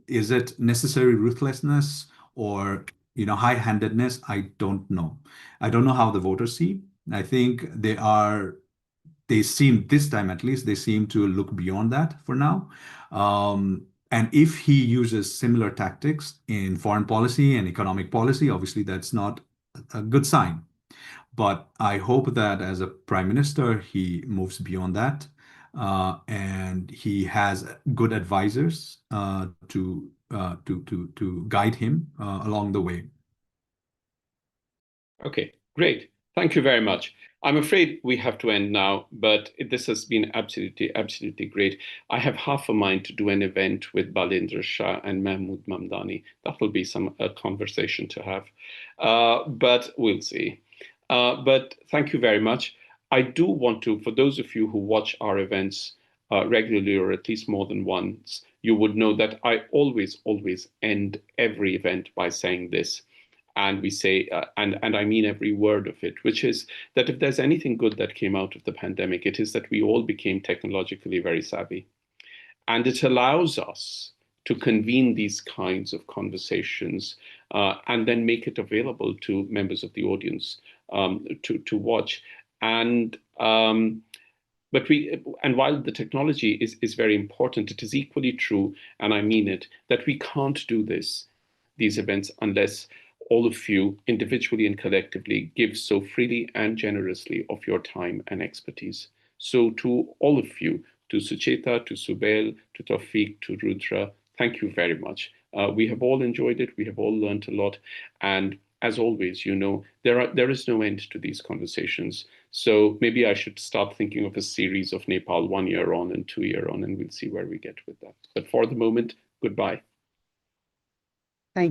is it necessary ruthlessness or high-handedness? I don't know. I don't know how the voters see. I think they seem, this time at least, they seem to look beyond that for now. And if he uses similar tactics in foreign policy and economic policy, obviously that's not a good sign. But I hope that as a prime minister, he moves beyond that, and he has good advisors to guide him along the way. Okay, great. Thank you very much. I'm afraid we have to end now, but this has been absolutely, absolutely great. I have half a mind to do an event with Balendra Shah and Mahmood Mamdani. That will be a conversation to have, but we'll see. But thank you very much. I do want to, for those of you who watch our events regularly, or at least more than once, you would know that I always end every event by saying this. And we say, and I mean every word of it, which is that if there's anything good that came out of the pandemic, it is that we all became technologically very savvy. And it allows us to convene these kinds of conversations and then make it available to members of the audience to watch. And while the technology is very important, it is equally true, and I mean it, that we can't do these events unless all of you, individually and collectively, give so freely and generously of your time and expertise. So to all of you, to Sucheta, to Subel, to Tawfique, to Rudra, thank you very much. We have all enjoyed it. We have all learned a lot. And as always, there is no end to these conversations. So maybe I should start thinking of a series of Nepal 1 year on and 2 year on, and we'll see where we get with that. But for the moment, goodbye.